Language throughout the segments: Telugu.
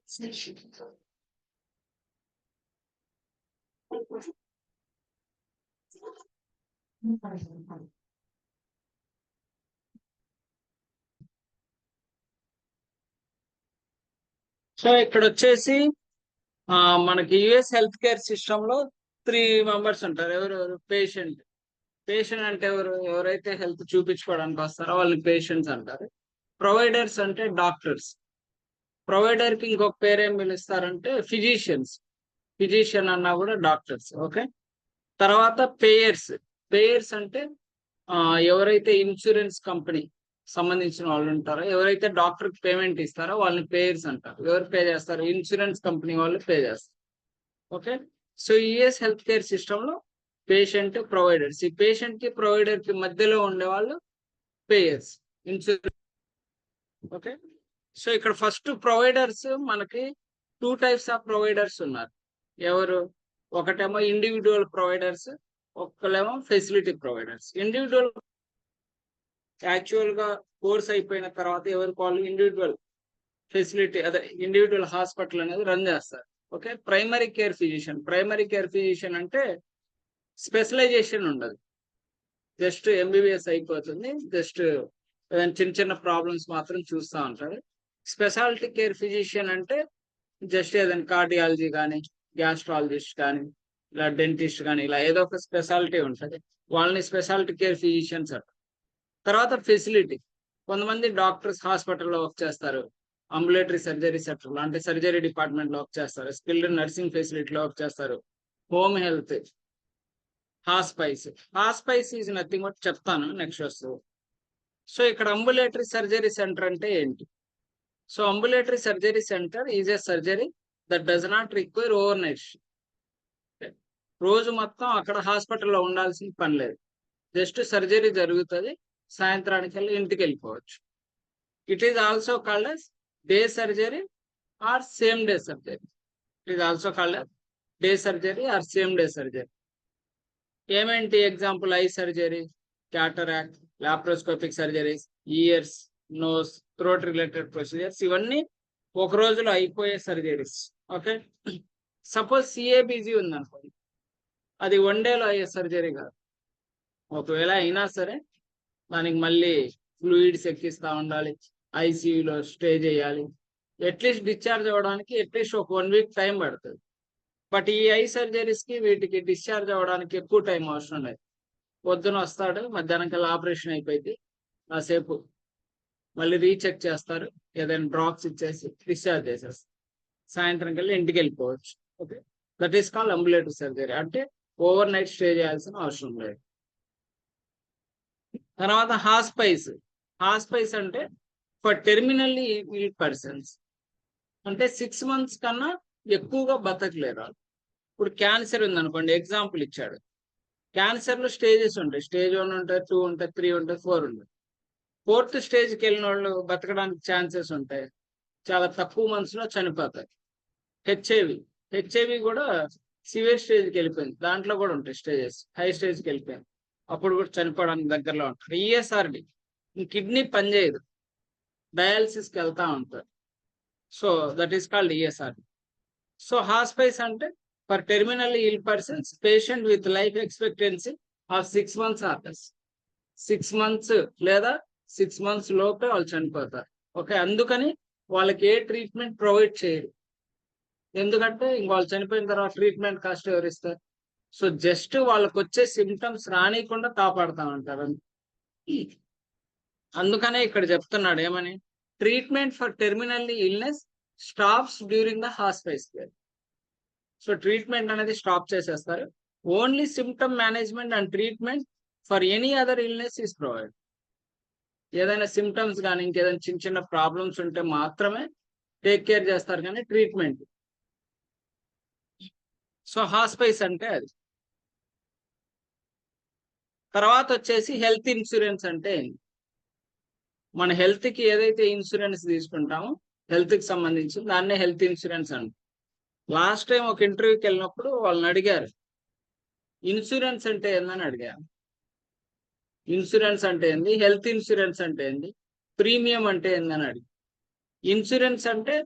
సో ఇక్కడ వచ్చేసి మనకి యుఎస్ హెల్త్ కేర్ సిస్టమ్ లో 3 మెంబర్స్ ఉంటారు. ఎవరెవరు? పేషెంట్. పేషెంట్ అంటే ఎవరైతే హెల్త్ చూపించుకోవడానికి వస్తారో వాళ్ళని పేషెంట్స్ అంటారు. ప్రొవైడర్స్ అంటే డాక్టర్స్. ప్రొవైడర్ కి ఇంకొక పేరేం పిలుస్తారంటే ఫిజిషియన్స్. ఫిజిషియన్ అన్నా కూడా డాక్టర్స్. ఓకే. తర్వాత పేయర్స్. పేయర్స్ అంటే ఎవరైతే ఇన్సూరెన్స్ కంపెనీ సంబంధించిన వాళ్ళు ఉంటారో, ఎవరైతే డాక్టర్ కి పేమెంట్ ఇస్తారో వాళ్ళని పేయర్స్ అంటారు. ఎవరు పే చేస్తారు? ఇన్సూరెన్స్ కంపెనీ వాళ్ళు పే చేస్తారు. Okay. So US health care system లో పేషెంట్, ప్రొవైడర్స్. ఈ పేషెంట్ కి ప్రొవైడర్ కి మధ్యలో ఉండే వాళ్ళు పేయర్స్, ఇన్సూరెన్స్. ఓకే. సో ఇక్కడ ఫస్ట్ ప్రొవైడర్స్ మనకి 2 టైప్స్ ఆఫ్ ప్రొవైడర్స్ ఉన్నారు. ఎవరు? ఒకటేమో ఇండివిజువల్ ప్రొవైడర్స్, ఒకళ్ళేమో ఫెసిలిటీ ప్రొవైడర్స్. ఇండివిజువల్ యాక్చువల్ గా కోర్స్ అయిపోయిన తర్వాత ఎవరికి వాళ్ళు ఇండివిజువల్ ఫెసిలిటీ, అదే ఇండివిజువల్ హాస్పిటల్ అనేది రన్ చేస్తారు. Okay. Primary care physician. Primary care physician అంటే స్పెషలైజేషన్ ఉండదు, జస్ట్ ఎంబీబీఎస్ అయిపోతుంది, జస్ట్ చిన్న చిన్న ప్రాబ్లమ్స్ మాత్రం చూస్తూ ఉంటారు. స్పెషాలిటీ కేర్ ఫిజిషియన్ అంటే జస్ట్ ఏదైనా కార్డియాలజీ కానీ, గ్యాస్ట్రాలజిస్ట్ కానీ, ఇలా డెంటిస్ట్ కానీ, ఇలా ఏదో ఒక స్పెషాలిటీ ఉంటుంది, వాళ్ళని స్పెషాలిటీ కేర్ ఫిజిషియన్స్ అంటారు. తర్వాత ఫెసిలిటీ. కొంతమంది డాక్టర్స్ హాస్పిటల్లో వర్క్ చేస్తారు, అంబులేటరీ సర్జరీ సెక్టర్ అంటే సర్జరీ డిపార్ట్మెంట్ లో వర్క్ చేస్తారు, స్కిల్డ్ నర్సింగ్ ఫెసిలిటీలో వర్క్ చేస్తారు, home health, hospice. Hospice is nothing but చెప్తాను నెక్స్ట్ వస్తుంది. సో ఇక్కడ అంబులేటరీ సర్జరీ సెంటర్ అంటే ఏంటి? So ambulatory surgery centre is a surgery that does not require over night. రోజు మొత్తం అక్కడ హాస్పిటల్లో ఉండాల్సిన పని లేదు, జస్ట్ సర్జరీ జరుగుతుంది, సాయంత్రానికి వెళ్ళి ఇంటికి వెళ్ళిపోవచ్చు. It is also called as day surgery or same day surgery. It is also called as day surgery or same day surgery. ఏమేంటి example? Eye surgery, cataract, laparoscopic surgeries, ears, nose, throat related procedures, ఇవన్నీ ఒక రోజులో అయిపోయే సర్జరీస్. ఓకే. సపోజ్ సిఏబిజీ ఉందనుకోండి, అది 1 డేలో అయ్యే సర్జరీ కాదు. ఒకవేళ అయినా సరే దానికి మళ్ళీ ఫ్లూయిడ్స్ ఎక్కిస్తూ ఉండాలి, ఐసీయూలో స్టే చేయాలి, అట్లీస్ట్ డిశ్చార్జ్ అవ్వడానికి అట్లీస్ట్ ఒక 1 వీక్ టైం పడుతుంది. బట్ ఈ ఐ సర్జరీస్ కి వీటికి డిశ్చార్జ్ అవ్వడానికి ఎక్కువ టైం అవసరం లేదు. పొద్దున వస్తాడు, మధ్యాహ్నం కల్లా ఆపరేషన్ అయిపోయింది, కాసేపు మళ్ళీ రీచెక్ చేస్తారు, ఏదైనా డ్రాప్స్ ఇచ్చేసి డిశ్చార్జ్ చేసేస్తారు, సాయంత్రం కల్లా ఇంటికి వెళ్ళిపోవచ్చు. Okay. That is called ambulatory surgery. అంటే ఓవర్ నైట్ స్టే చేయాల్సిన అవసరం లేదు. తర్వాత హాస్పైస్. హాస్పైస్ అంటే ఫర్ టెర్మినల్లీ ఇల్ పర్సన్స్, అంటే 6 months కన్నా ఎక్కువగా బతకలేరు. ఇప్పుడు క్యాన్సర్ ఉందనుకోండి, ఎగ్జాంపుల్ ఇచ్చాడు. క్యాన్సర్ లో స్టేజెస్ ఉంటాయి, స్టేజ్ 1 ఉంటాయి, 2 ఉంటాయి, 3 ఉంటాయి, 4 ఉంటాయి. 4th స్టేజ్కి వెళ్ళిన వాళ్ళు బతకడానికి ఛాన్సెస్ ఉంటాయి, చాలా తక్కువ మంత్స్ లో చనిపోతారు. హెచ్ఐవి కూడా సివియర్ స్టేజ్కి వెళ్ళిపోయింది, దాంట్లో కూడా ఉంటాయి స్టేజెస్, హై స్టేజ్కి వెళ్ళిపోయింది, అప్పుడు కూడా చనిపోవడానికి దగ్గరలో ఉంటారు. ఈఎస్ఆర్డి, కిడ్నీ పనిచేయదు, డయాలసిస్కి వెళ్తా ఉంటారు. So that is called ESRD. So hospice అంటే for terminally ill persons, patient with life expectancy of 6 months or less. 6 months లేదా 6 months లోపే వాళ్ళు చనిపోతారు. ఓకే. అందుకని వాళ్ళకి ఏ ట్రీట్మెంట్ ప్రొవైడ్ చేయరు, ఎందుకంటే ఇంక వాళ్ళు చనిపోయిన తర్వాత ట్రీట్మెంట్ కాస్ట్ ఎవరిస్తారు? సో జస్ట్ వాళ్ళకి వచ్చే సిమ్టమ్స్ రానియకుండా కాపాడుతామంటారు. అందుకనే ఇక్కడ చెప్తున్నాడు ఏమని, treatment for terminally illness stops during the hospice care. So treatment అనేది స్టాప్ చేసేస్తారు, only symptom management and treatment for any other illness is provide. ఏదైనా సిమ్టమ్స్ కానీ ఇంకేదైనా చిన్న చిన్న ప్రాబ్లమ్స్ ఉంటే మాత్రమే టేక్ కేర్ చేస్తారు, కానీ ట్రీట్మెంట్. సో హాస్పైస్ అంటే అది. తర్వాత వచ్చేసి హెల్త్ ఇన్సూరెన్స్ అంటే ఏంటి? మన హెల్త్ కి ఏదైతే ఇన్సూరెన్స్ తీసుకుంటామో హెల్త్ కి సంబంధించి దాన్నే హెల్త్ ఇన్సూరెన్స్ అంట. లాస్ట్ టైం ఒక ఇంటర్వ్యూకి వెళ్ళినప్పుడు వాళ్ళని అడిగారు, ఇన్సూరెన్స్ అంటే ఏందని అడిగారు. ఇన్సూరెన్స్ అంటే ఏంది, హెల్త్ ఇన్సూరెన్స్ అంటే ఏంది, ప్రీమియం అంటే ఏందని అడిగి. ఇన్సూరెన్స్ అంటే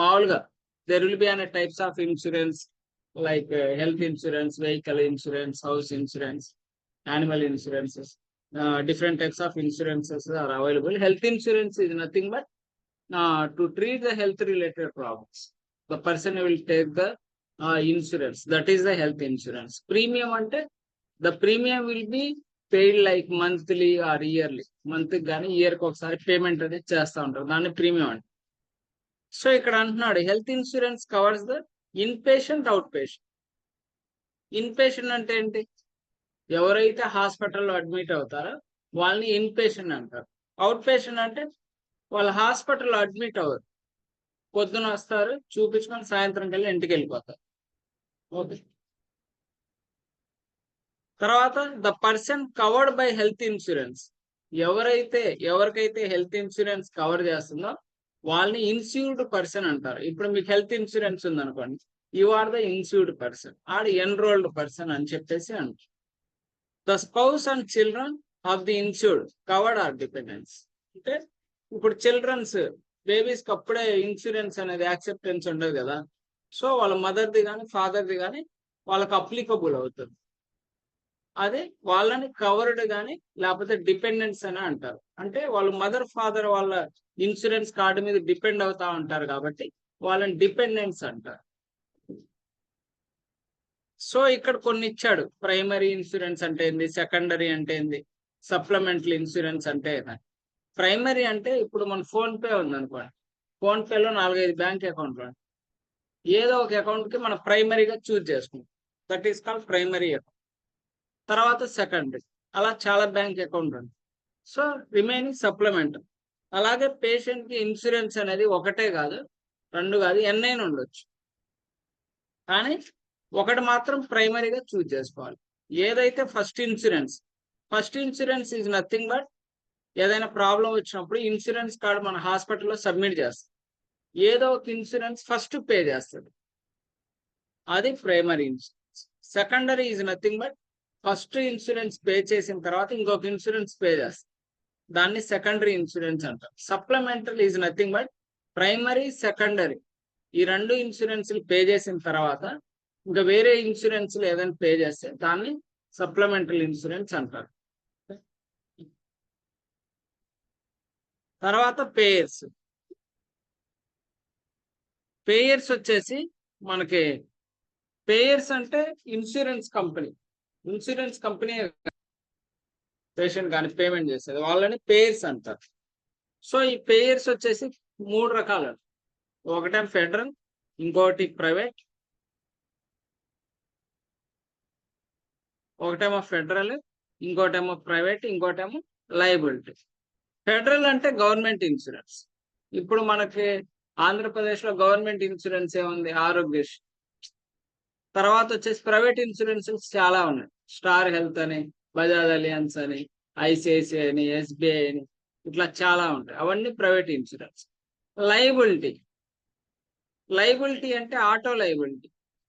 మామూలుగా there will be అనే types of insurance like health insurance, vehicle insurance, house insurance, animal insurances. Different types of insurances are available. Health insurance is nothing but to treat the health related problems. The person will take the insurance. That is the health insurance. Premium ante the premium will be paid like monthly or yearly. Month గానీ ఇయర్ కి ఒకసారి పేమెంట్ అనేది చేస్తూ ఉంటారు, దాన్ని ప్రీమియం అంటే. సో ఇక్కడ అంటున్నాడు health insurance covers the in patient, out patient. In patient అంటే ఏంటి? ఎవరైతే హాస్పిటల్లో అడ్మిట్ అవుతారో వాళ్ళని ఇన్ పేషెంట్ అంటారు. అవుట్ పేషెంట్ అంటే వాళ్ళు హాస్పిటల్లో అడ్మిట్ అవ్వరు, పొద్దున వస్తారు, చూపించుకొని సాయంత్రం కల్లా ఇంటికి వెళ్ళిపోతారు. ఓకే. తర్వాత the person covered by health insurance. ఎవరికైతే హెల్త్ ఇన్సూరెన్స్ కవర్ చేస్తుందో వాళ్ళని ఇన్సూర్డ్ పర్సన్ అంటారు. ఇప్పుడు మీకు హెల్త్ ఇన్సూరెన్స్ ఉందనుకోండి, you are the insured person or enrolled person అని చెప్పేసి అంటారు. The spouse and children of the insured covered are dependence. అంటే ఇప్పుడు చిల్డ్రన్స్, బేబీస్ కి అప్పుడే ఇన్సూరెన్స్ అనేది యాక్సెప్టెన్స్ ఉండదు కదా, సో వాళ్ళ మదర్ది కానీ ఫాదర్ది కానీ వాళ్ళకి అప్లికబుల్ అవుతుంది. అదే వాళ్ళని కవర్డ్ కానీ లేకపోతే డిపెండెన్స్ అని అంటారు. అంటే వాళ్ళ మదర్ ఫాదర్ వాళ్ళ ఇన్సూరెన్స్ కార్డు మీద డిపెండ్ అవుతా ఉంటారు కాబట్టి వాళ్ళని డిపెండెన్స్ అంటారు. సో ఇక్కడ కొన్ని ఇచ్చాడు. ప్రైమరీ ఇన్సూరెన్స్ అంటే ఏంది, సెకండరీ అంటే ఏంది, సప్లిమెంటరీ ఇన్సూరెన్స్ అంటే ప్రైమరీ అంటే ఇప్పుడు మన ఫోన్ పే ఉంది అనుకోండి, ఫోన్ పేలో 4-5 బ్యాంక్ అకౌంట్లు ఉంటాయి. ఏదో ఒక అకౌంట్ కి మనం ప్రైమరీగా చూజ్ చేసుకుంటాం, that is called primary account. తర్వాత సెకండరీ, అలా చాలా బ్యాంక్ అకౌంట్ ఉంది. So remaining supplementary. అలాగే పేషెంట్ కి ఇన్సూరెన్స్ అనేది ఒకటే కాదు, 2 కాదు, ఎన్నైనా ఉండొచ్చు. కానీ ఒకటి మాత్రం ప్రైమరీగా చూజ్ చేసుకోవాలి. ఏదైతే first insurance is nothing but ఏదైనా ప్రాబ్లం వచ్చినప్పుడు ఇన్సూరెన్స్ కార్డు మన హాస్పిటల్లో సబ్మిట్ చేస్తాం, ఏదో ఒక ఇన్సూరెన్స్ ఫస్ట్ పే చేస్తుంది, అది primary insurance. Secondary is nothing but first insurance pay చేసిన తర్వాత ఇంకొక ఇన్సూరెన్స్ పే చేస్తుంది, దాన్ని సెకండరీ ఇన్సూరెన్స్ అంటారు. Supplementary is nothing but primary, secondary ఈ 2 ఇన్సూరెన్స్లు పే చేసిన తర్వాత ఇంకా వేరే ఇన్సూరెన్స్లు ఏదైనా పే చేస్తే దాన్ని సప్లిమెంటరీ ఇన్సూరెన్స్ అంటారు. తర్వాత పేయర్స్ వచ్చేసి మనకి పేయర్స్ అంటే ఇన్సూరెన్స్ కంపెనీ పేషెంట్ కానీ పేమెంట్ చేసేది, వాళ్ళని పేయర్స్ అంటారు. సో ఈ పేయర్స్ వచ్చేసి 3 రకాలు. ఒకటేమో ఫెడరల్, ఇంకోటి ప్రైవేట్, ఇంకోటేమో ప్రైవేట్, ఇంకోటేమో లయబిలిటీ. ఫెడరల్ అంటే గవర్నమెంట్ ఇన్సూరెన్స్. ఇప్పుడు మనకి ఆంధ్రప్రదేశ్ లో గవర్నమెంట్ ఇన్సూరెన్స్ ఏముంది, ఆరోగ్యశ్రీ. తర్వాత వచ్చేసి ప్రైవేట్ ఇన్సూరెన్సెస్ చాలా ఉన్నాయి, స్టార్ హెల్త్ అని, బజాజ్ అలియన్స్ అని, ఐసిఐసిఐ అని, ఎస్బిఐ అని, ఇట్లా చాలా ఉంటాయి. అవన్నీ ప్రైవేట్ ఇన్సూరెన్స్. లయబిలిటీ అంటే ఆటో లయబిలిటీ.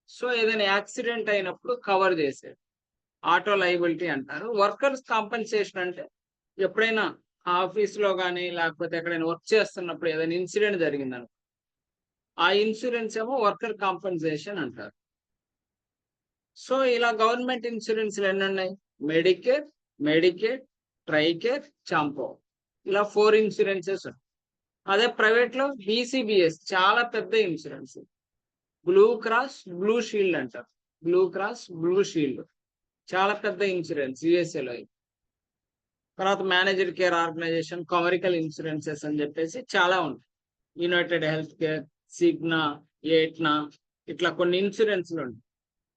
సో ఏదైనా యాక్సిడెంట్ అయినప్పుడు కవర్ చేసేది ఆటో లయబిలిటీ అంటారు. వర్కర్స్ కాంపెన్సేషన్ అంటే ఎప్పుడైనా ఆఫీస్లో కానీ లేకపోతే ఎక్కడైనా వర్క్ చేస్తున్నప్పుడు ఏదైనా ఇన్సిడెంట్ జరిగిందను, ఆ ఇన్సూరెన్స్ ఏమో వర్కర్ కాంపెన్సేషన్ అంటారు. సో ఇలా గవర్నమెంట్ ఇన్సూరెన్స్లు ఎన్ని ఉన్నాయి, మెడికేర్, ట్రైకేర్, చాంపో, ఇలా 4 ఇన్సూరెన్సెస్ ఉన్నాయి. అదే ప్రైవేట్ లో బీసీబీఎస్ చాలా పెద్ద insurance, blue cross blue shield అంటారు. చాలా పెద్ద ఇన్సూరెన్స్ యుఎస్ఏలో. తర్వాత manager care organization, commercial insurances అని చెప్పేసి చాలా ఉంటాయి. United Health Care, Cigna, Aetna, ఇట్లా కొన్ని ఇన్సూరెన్స్లు ఉంటాయి.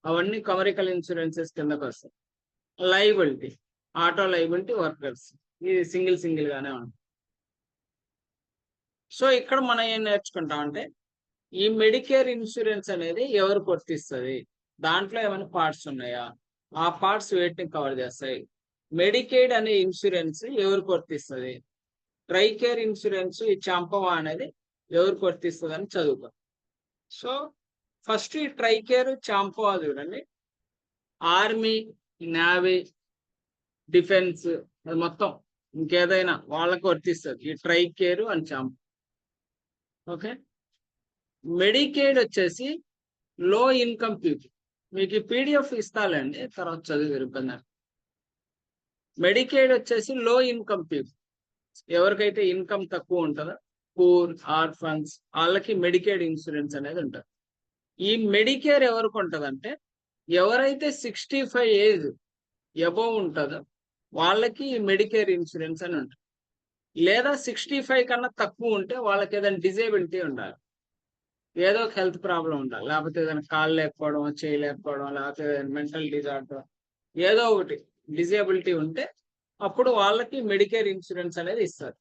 అవన్నీ కమర్షియల్ ఇన్సూరెన్సెస్ కిందకు వస్తాయి. లయబిలిటీ, ఆటో లయబిలిటీ, వర్కర్స్, ఇది సింగిల్ గానే ఉంటుంది. సో ఇక్కడ మనం ఏం నేర్చుకుంటాం అంటే ఈ మెడికేర్ ఇన్సూరెన్స్ అనేది ఎవరు వర్తిస్తుంది, దాంట్లో ఏమైనా పార్ట్స్ ఉన్నాయా, ఆ పార్ట్స్ వేటిని కవర్ చేస్తాయి, మెడికేడ్ అనే ఇన్సూరెన్స్ ఎవరికి వర్తిస్తుంది, ట్రైకేర్ ఇన్సూరెన్స్ ఈ చాంపవా అనేది ఎవరికి వర్తిస్తుంది అని చదువుతాం. సో ఫస్ట్ ఈ ట్రైకేర్, చాంపవా చూడండి. ఆర్మీ, నేవీ, డిఫెన్స్, అది మొత్తం ఇంకేదైనా వాళ్ళకు వర్తిస్తుంది ఈ ట్రైకేర్ అండ్ చాంపవా. ఓకే. మెడికేడ్ వచ్చేసి లో ఇన్కమ్ పీపుల్. మీకు ఈ పీడిఎఫ్ ఇస్తాలండి, తర్వాత చదివి ఇబ్బంది. మెడికేడ్ వచ్చేసి లో ఇన్కమ్ పీపుల్, ఎవరికైతే ఇన్కమ్ తక్కువ ఉంటుందో, పూర్, ఆర్ఫన్స్, వాళ్ళకి మెడికేడ్ ఇన్సూరెన్స్ అనేది ఉంటుంది. ఈ మెడికేర్ ఎవరికి ఉంటుందంటే ఎవరైతే 65 ఏజ్ అబోవ్ ఉంటుందో వాళ్ళకి ఈ మెడికేర్ ఇన్సూరెన్స్ అని ఉంటుంది. లేదా 65 కన్నా తక్కువ ఉంటే వాళ్ళకి ఏదైనా డిజేబిలిటీ ఉండాలి, ఏదో ఒక హెల్త్ ప్రాబ్లం ఉండాలి, లేకపోతే ఏదైనా కాళ్ళు లేకపోవడం, చేయలేకపోవడం, లేకపోతే మెంటల్ డిజార్డర్, ఏదో ఒకటి డిజేబిలిటీ ఉంటే అప్పుడు వాళ్ళకి మెడికేర్ ఇన్సూరెన్స్ అనేది ఇస్తారు.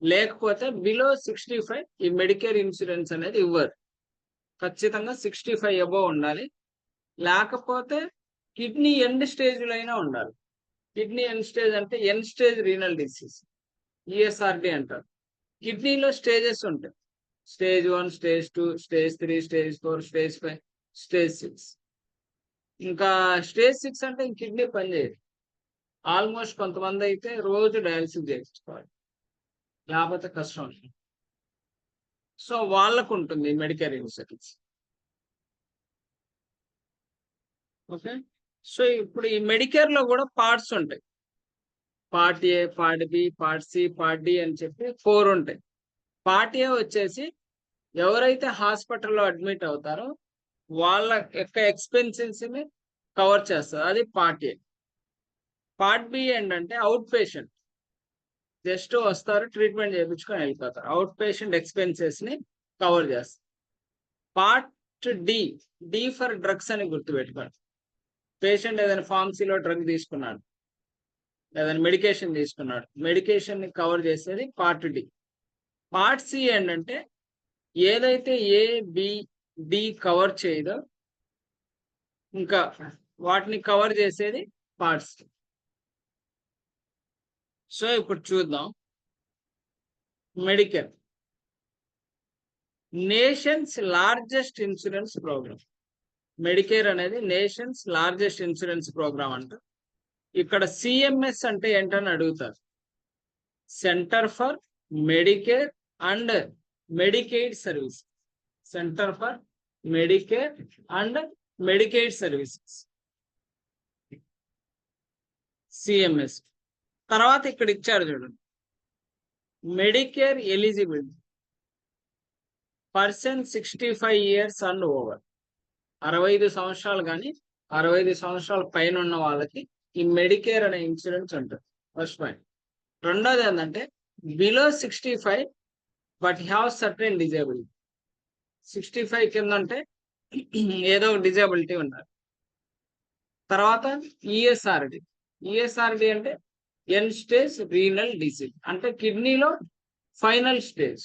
లేకపోతే బిలో 65 ఈ మెడికేర్ ఇన్సూరెన్స్ అనేది ఇవ్వరు. ఖచ్చితంగా 65 అబోవ్ ఉండాలి. లేకపోతే కిడ్నీ ఎండ్ స్టేజ్లో అయినా ఉండాలి. కిడ్నీ ఎండ్ స్టేజ్ అంటే end stage renal disease, ESRD అంటారు. కిడ్నీలో స్టేజెస్ ఉంటాయి, stage 1, stage 2, stage 3, stage 4, stage 5, stage 6. ఇంకా స్టేజ్ 6 అంటే ఇంక కిడ్నీ పనిచేయదు. ఆల్మోస్ట్ కొంతమంది అయితే రోజు డయాలసిస్ చేయించుకోవాలి, లేకపోతే కష్టం. సో వాళ్ళకు ఉంటుంది మెడికేర్ ఇన్సూరెన్స్. ఓకే. సో ఇప్పుడు ఈ మెడికేర్ లో కూడా పార్ట్స్ ఉంటాయి. Part A, part B, part C, part D అని చెప్పి 4 ఉంటాయి. పార్ట్ ఏ వచ్చేసి ఎవరైతే హాస్పిటల్లో అడ్మిట్ అవుతారో వాళ్ళ యొక్క ఎక్స్పెన్సెస్ ని కవర్ చేస్తారు, అది పార్ట్ ఏ. పార్ట్ బి ఏంటంటే అవుట్ పేషెంట్, జస్ట్ వస్తారు, ట్రీట్మెంట్ చేయించుకొని వెళ్ళిపోతారు, అవుట్ పేషెంట్ ఎక్స్పెన్సెస్ ని కవర్ చేస్తారు. Part D, D for drugs అని గుర్తుపెట్టుకోండి. పేషెంట్ ఏదైనా ఫార్మసీలో డ్రగ్ తీసుకున్నాడు, ఏదైనా మెడికేషన్ తీసుకున్నాడు, మెడికేషన్ ని కవర్ చేసేది పార్ట్ డి. పార్ట్ సి ఏంటంటే ఏదైతే ఏ, బి, డి కవర్ చేయదో ఇంకా వాటిని కవర్ చేసేది పార్ట్ సి. సో ఇప్పుడు చూద్దాం. Medicare nation's largest insurance programme. Medicare అనేది నేషన్స్ లార్జెస్ట్ ఇన్సూరెన్స్ ప్రోగ్రామ్ అంట. ఇక్కడ సిఎంఎస్ అంటే ఏంటని అడుగుతారు. Center for Medicare and Medicaid service, center for Medicare and Medicaid services, CMS. తర్వాత ఇక్కడ ఇచ్చారు చూడండి, Medicare eligibility person 65 years and over. 65 సంవత్సరాలు కానీ 65 సంవత్సరాల పైన ఉన్న వాళ్ళకి ఈ మెడికేర్ అనే ఇన్సూరెన్స్ ఉంటుంది. First point. రెండోది ఏంటంటే below 65 but have certain disability. 65 కింద అంటే ఏదో ఒక డిజేబిలిటీ ఉండాలి. తర్వాత ఈఎస్ఆర్డి, ఈఎస్ఆర్డి అంటే ఎండ్ స్టేజ్ రీనల్ డిసీజ్, అంటే కిడ్నీలో ఫైనల్ స్టేజ్.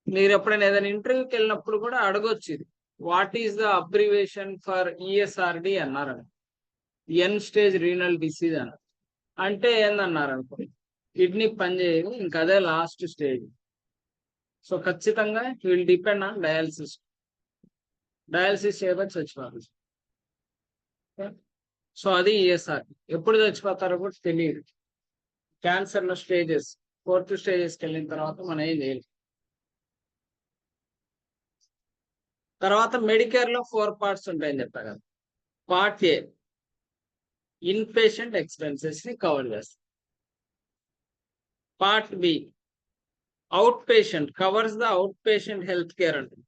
మీరు ఎప్పుడైనా ఏదైనా ఇంటర్వ్యూకి వెళ్ళినప్పుడు కూడా అడగొచ్చు, ఇది what is the abbreviation for ESRD అన్నారు, ఎన్ స్టేజ్ రీనల్ డిసీజ్ అన్నారు. అంటే ఏందన్నారు అనుకో, కిడ్నీ పనిచేయదు, ఇంకా అదే లాస్ట్ స్టేజ్. సో ఖచ్చితంగా will depend on dialysis. Dialysis చేయబట్టి చచ్చిపోతారు. సో అది ఈఎస్ఆర్డి. ఎప్పుడు చచ్చిపోతారో కూడా తెలియదు. క్యాన్సర్ లో స్టేజెస్ 4th స్టేజెస్కి వెళ్ళిన తర్వాత మనం ఏం చేయలేదు. తర్వాత మెడికేర్ లో 4 పార్ట్స్ ఉంటాయని చెప్పా కదా. Part A inpatient expenses ని కవర్ చేస్తుంది. Part B outpatient, covers the outpatient health care అంటుంది,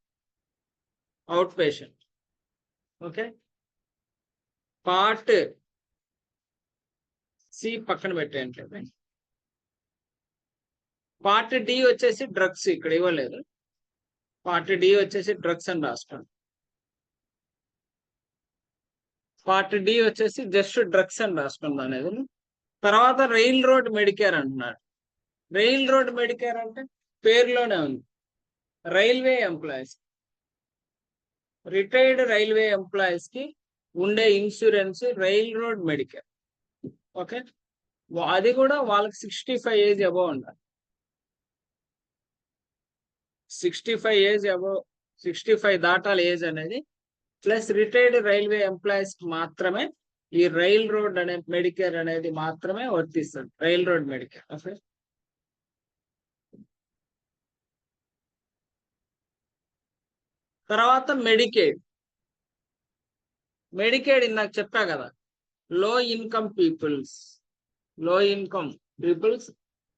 outpatient. Okay. Part C పక్కన పెట్టేయండి. పార్ట్ డి వచ్చేసి డ్రగ్స్, ఇక్కడ ఇవ్వలేదు. పార్ట్ డి వచ్చేసి డ్రగ్స్ అని రాసుకోండి. పార్ట్ డి వచ్చేసి జస్ట్ డ్రగ్స్ అని రాసుకుందాం అనేది. తర్వాత రైల్ రోడ్ మెడికేర్ అంటున్నాడు. రైల్ రోడ్ మెడికేర్ అంటే పేరులోనే ఉంది, railway employees, retired railway employees కి ఉండే insurance rail road Medicare. Okay. అది కూడా వాళ్ళకి 65 ఏజ్ అబోవ్ ఉండాలి. 65 ఏజ్ అబోవ్, 65 దాటాలి ఏజ్ అనేది. ప్లస్ రిటైర్డ్ రైల్వే ఎంప్లాయీస్ మాత్రమే ఈ రైల్ రోడ్ అనే మెడికేర్ అనేది మాత్రమే వర్తిస్తుంది, రైల్ రోడ్ మెడికేర్. ఓకే. తర్వాత మెడికేడ్. మెడికేడ్ ఇందాక చెప్పా కదా, low income peoples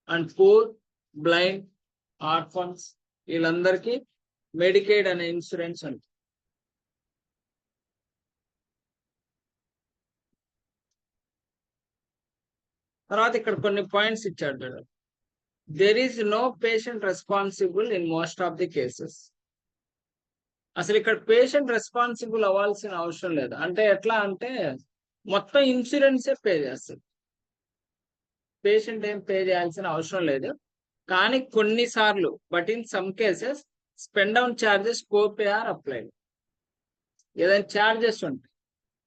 and poor, blind, orphans వీళ్ళందరికీ మెడికేడ్ అనే ఇన్సూరెన్స్ ఉంది. తర్వాత ఇక్కడ కొన్ని పాయింట్స్ ఇచ్చాడు చూడండి. There is no patient responsible in most of the cases. అసలు ఇక్కడ పేషెంట్ రెస్పాన్సిబుల్ అవ్వాల్సిన అవసరం లేదు. అంటే ఎట్లా అంటే మొత్తం ఇన్సూరెన్సే పే చేస్తుంది, పేషెంట్ ఏం పే చేయాల్సిన అవసరం లేదు. కానీ కొన్నిసార్లు, but in some cases spend down charges copay are applied. ఏదైనా ఛార్జెస్ ఉంటాయి,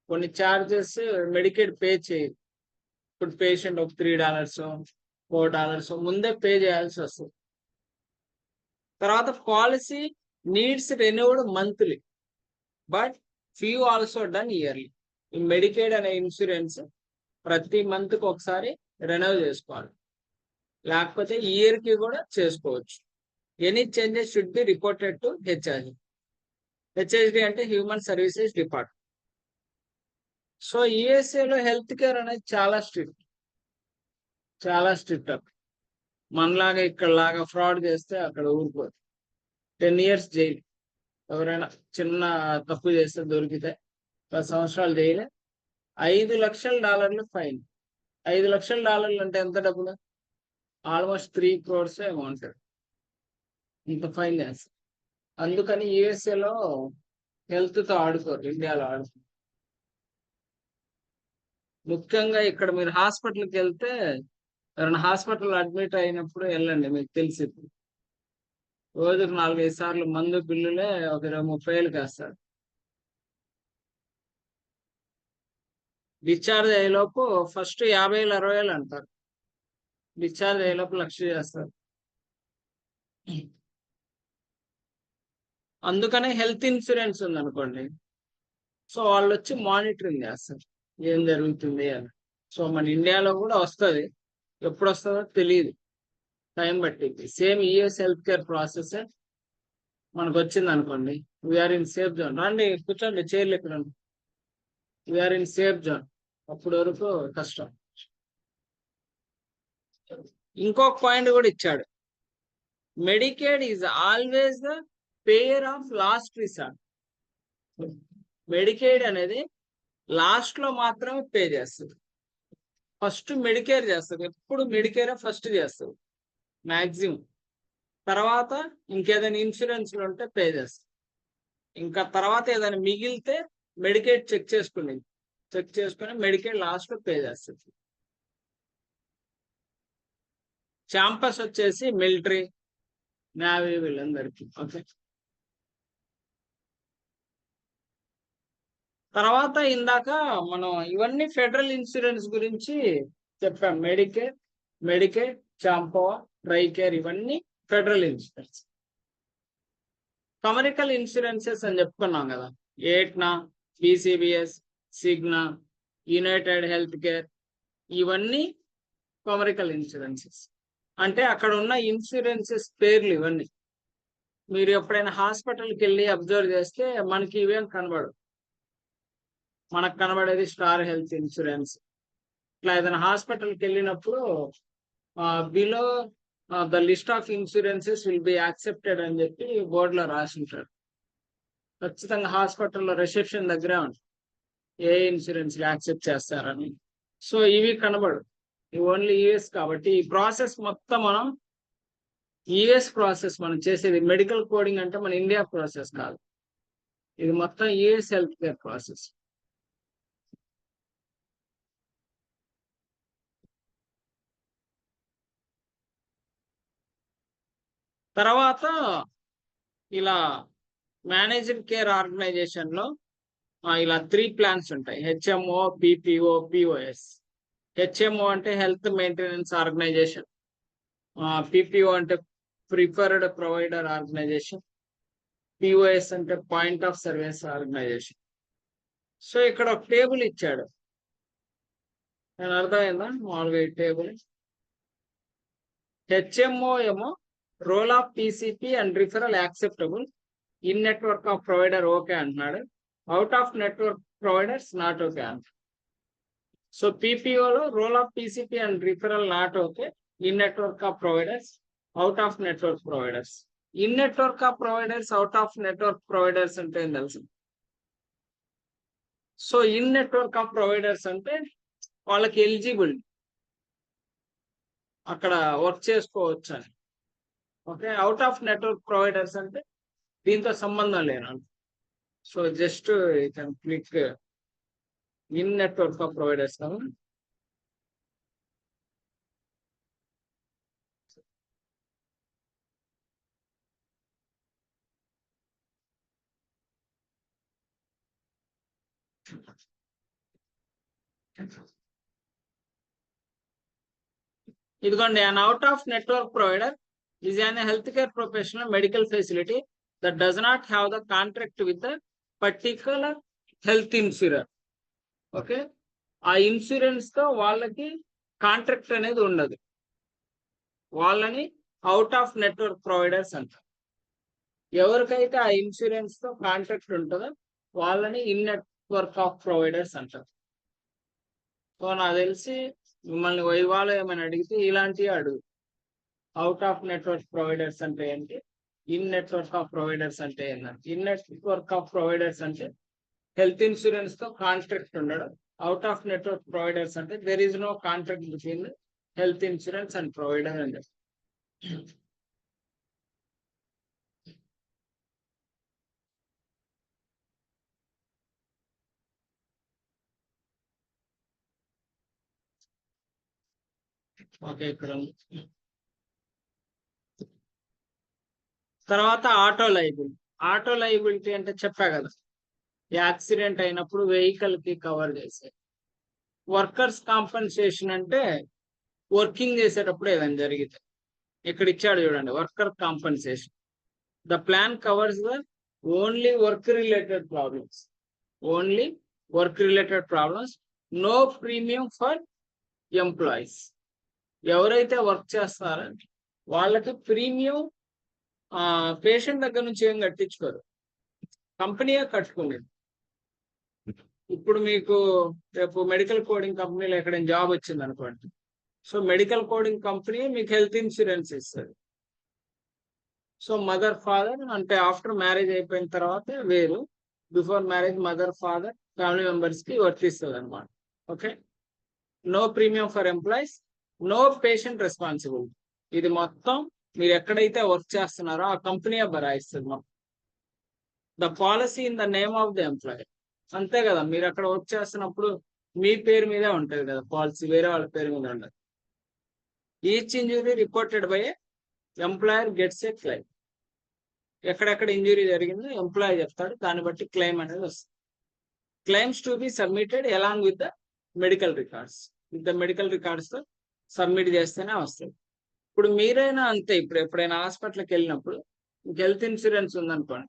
కొన్ని ఛార్జెస్ మెడికేడ్ పే చేయదు. ఇప్పుడు పేషెంట్ ఒక $3 $4 ముందే పే చేయాల్సి వస్తుంది. తర్వాత policy needs renewed monthly, but few also done yearly. ఈ మెడికేడ్ అనే ఇన్సూరెన్స్ ప్రతి మంత్కి ఒకసారి రెన్యూ చేసుకోవాలి, లేకపోతే ఇయర్ కి కూడా చేసుకోవచ్చు. Any changes should be reported to HSD అంటే హ్యూమన్ సర్వీసెస్ డిపార్ట్మెంట్. సో యుఎస్ఏలో హెల్త్ కేర్ అనేది చాలా స్ట్రిక్ట్ అక్కడ. మనలాగా ఇక్కడ లాగా ఫ్రాడ్ చేస్తే అక్కడ ఊరుకోదు. 10 years జైలు. ఎవరైనా చిన్న తప్పు చేస్తే దొరికితే 10 సంవత్సరాలు జైలే. $5 లక్షల ఫైన్. $5 లక్షల అంటే ఎంత డబ్బులు? Almost 3 crores amount. ఇంత ఫైన్ చేస్తారు. అందుకని యుఎస్ఏలో హెల్త్ తో ఆడుకోరు, ఇండియాలో ఆడుకోరు. ముఖ్యంగా ఇక్కడ మీరు హాస్పిటల్కి వెళ్తే, ఎవరైనా హాస్పిటల్ అడ్మిట్ అయినప్పుడు వెళ్ళండి, మీకు తెలిసి రోజుకు 4-5 సార్లు మందు బిల్లులే ఒక 30,000 వేస్తారు. డిశ్చార్జ్ అయ్యేలోపు ఫస్ట్ 50,000-60,000 అంటారు, డిశ్చార్జ్ అయ్యేలోపు 1,00,000 చేస్తారు. అందుకనే హెల్త్ ఇన్సూరెన్స్ ఉందనుకోండి, సో వాళ్ళు వచ్చి మానిటరింగ్ చేస్తారు ఏం జరుగుతుంది అని. సో మన ఇండియాలో కూడా వస్తుంది, ఎప్పుడు వస్తుందో తెలియదు, టైం పట్టింది. Same US health care process మనకు వచ్చింది అనుకోండి, వీఆర్ ఇన్ సేఫ్ జోన్. రండి కూర్చోండి, చైర్లు ఇక్కడ, వీఆర్ ఇన్ సేఫ్ జోన్. అప్పటి వరకు కష్టం. ఇంకొక పాయింట్ కూడా ఇచ్చాడు, Medicaid is always the payer of last resort. Medicaid అనేది లాస్ట్ లో మాత్రమే పే చేస్తుంది, ఫస్ట్ మెడికేర్ చేస్తుంది. ఎప్పుడు మెడికేర్ ఫస్ట్ చేస్తుంది మ్యాక్సిమం. తర్వాత ఇంకేదైనా ఇన్సూరెన్స్లు ఉంటే పే చేస్తుంది. ఇంకా తర్వాత ఏదైనా మిగిలితే మెడికేడ్ చెక్ చేసుకుని మెడికేడ్ లాస్ట్ లో పే చేస్తుంది. క్యాంపస్ వచ్చేసి మిలిటరీ, నేవీ వీళ్ళందరికీ. ఓకే, తర్వాత ఇందాక మనం ఇవన్నీ ఫెడరల్ ఇన్సూరెన్స్ గురించి చెప్పాం. మెడికేడ్, చాంపోవా, ట్రైకేర్ ఇవన్నీ ఫెడరల్ ఇన్సూరెన్స్. కమర్షియల్ ఇన్సూరెన్సెస్ అని చెప్పుకున్నాం కదా, ఏట్నా, బీసీబీఎస్, సిగ్నా, యునైటెడ్ హెల్త్ కేర్, ఇవన్నీ కమర్షియల్ ఇన్సూరెన్సెస్. అంటే అక్కడ ఉన్న ఇన్సూరెన్సెస్ పేర్లు ఇవన్నీ. మీరు ఎప్పుడైనా హాస్పిటల్కి వెళ్ళి అబ్జర్వ్ చేస్తే మనకి ఇవేం కనబడవు. మనకు కనబడేది స్టార్ హెల్త్ ఇన్సూరెన్స్. ఇట్లా ఏదైనా హాస్పిటల్కి వెళ్ళినప్పుడు below the list of insurances will be accepted అని చెప్పి బోర్డులో రాసి ఉంటారు. ఖచ్చితంగా హాస్పిటల్లో రిసెప్షన్ దగ్గరే ఉంటుంది ఏ ఇన్సూరెన్స్ యాక్సెప్ట్ చేస్తారని. సో ఇవి కనబడు, ఇవి ఓన్లీ యుఎస్. కాబట్టి ఈ ప్రాసెస్ మొత్తం మనం యుఎస్ ప్రాసెస్ మనం చేసేది. మెడికల్ కోడింగ్ అంటే మన ఇండియా ప్రాసెస్ కాదు, ఇది మొత్తం యుఎస్ హెల్త్ కేర్ ప్రాసెస్. తర్వాత ఇలా మేనేజ్డ్ కేర్ ఆర్గనైజేషన్ లో ఇలా 3 ప్లాన్స్ ఉంటాయి, హెచ్ఎంఓ, పిపిఓ, పిఓఎస్. హెచ్ఎంఓ అంటే హెల్త్ మెయింటెనెన్స్ ఆర్గనైజేషన్, పిపిఓ అంటే ప్రిఫర్డ్ ప్రొవైడర్ ఆర్గనైజేషన్, పిఓఎస్ అంటే point of service organisation. So ఇక్కడ ఒక టేబుల్ ఇచ్చాడు, నేను అర్థమైందా మామూలుగా ఈ టేబుల్. హెచ్ఎంఓ ఏమో role of PCP and referral acceptable, in network of provider okay అంటున్నాడు, out of network providers not okay అంటున్నాడు. సో పీపీఓలో role of PCP and referral not okay, in network of providers, out of network providers. In network of providers, out of network providers అంటే ఏం తెలుసు? So in network of providers అంటే వాళ్ళకి ఎలిజిబుల్, అక్కడ వర్క్ చేసుకోవచ్చు అని. Okay, out of network providers అంటే దీంతో సంబంధం లేను. So just you can click in network of providers. ఇదిగోండి, an out of network provider is an healthcare professional medical facility that does not have the contract with the particular health insurer. Okay, ఆ ఇన్సూరెన్స్ తో వాళ్ళకి కాంట్రాక్ట్ అనేది ఉండదు, వాళ్ళని అవుట్ ఆఫ్ నెట్వర్క్ ప్రొవైడర్స్ అంటారు. ఎవరికైతే ఆ ఇన్సూరెన్స్ తో కాంట్రాక్ట్ ఉంటుందో వాళ్ళని ఇన్ నెట్వర్క్ ఆఫ్ ప్రొవైడర్స్ అంటారు. సో నాకు తెలిసి మిమ్మల్ని వైవాలో ఏమైనా అడిగితే ఇలాంటివి అడుగు. అవుట్ ఆఫ్ నెట్వర్క్ ప్రొవైడర్స్ అంటే ఏంటి, ఇన్ నెట్వర్క్ ఆఫ్ ప్రొవైడర్స్ అంటే ఏంటంటే, ఇన్ నెట్వర్క్ ఆఫ్ ప్రొవైడర్స్ అంటే హెల్త్ ఇన్సూరెన్స్ తో కాంట్రాక్ట్ ఉండడం, అవుట్ ఆఫ్ నెట్వర్క్ ప్రొవైడర్స్ అంటే there is no contract between health insurance and provider అని చెప్పి. ఓకే, ఇక్కడ తర్వాత ఆటో లైబిలిటీ. ఆటో లైబిలిటీ అంటే చెప్పా కదా, యాక్సిడెంట్ అయినప్పుడు వెహికల్ కి కవర్ చేసే. వర్కర్స్ కాంపన్సేషన్ అంటే వర్కింగ్ చేసేటప్పుడు ఏదైనా జరిగితే. ఇక్కడ ఇచ్చాడు చూడండి, worker compensation. The plan covers the only work related problems, only work related problems, no premium for employees. ఎవరైతే వర్క్ చేస్తారో వాళ్ళకి ప్రీమియం పేషెంట్ దగ్గర నుంచి ఏం కట్టించుకోరు, కంపెనీయే కట్టుకునేది. ఇప్పుడు మీకు రేపు మెడికల్ కోడింగ్ కంపెనీలో ఎక్కడైనా జాబ్ వచ్చింది అనుకోండి, సో మెడికల్ కోడింగ్ కంపెనీ మీకు హెల్త్ ఇన్సూరెన్స్ ఇస్తుంది. సో మదర్ ఫాదర్ అంటే ఆఫ్టర్ మ్యారేజ్ అయిపోయిన తర్వాత వేరు, before marriage mother father family members కి వర్తిస్తుంది అనమాట. Okay, no premium for employees, no patient responsibility. ఇది మొత్తం మీరు ఎక్కడైతే వర్క్ చేస్తున్నారో ఆ కంపెనీ భరాయిస్తుంది మొత్తం. The policy in the name of the employer. అంతే కదా, మీరు అక్కడ వర్క్ చేస్తున్నప్పుడు మీ పేరు మీదే ఉంటుంది కదా పాలసీ, వేరే వాళ్ళ పేరు మీద ఉండదు. Each injury reported by employer gets A claim. ఎక్కడెక్కడ ఇంజురీ జరిగిందో ఎంప్లాయీ చెప్తాడు, దాన్ని బట్టి క్లెయిమ్ అనేది వస్తుంది. Claims to be submitted along with the medical records. With the medical records తో సబ్మిట్ చేస్తేనే వస్తుంది. ఇప్పుడు మీరైనా అంతే, ఇప్పుడు ఎప్పుడైనా హాస్పిటల్కి వెళ్ళినప్పుడు హెల్త్ ఇన్సూరెన్స్ ఉందనుకోండి,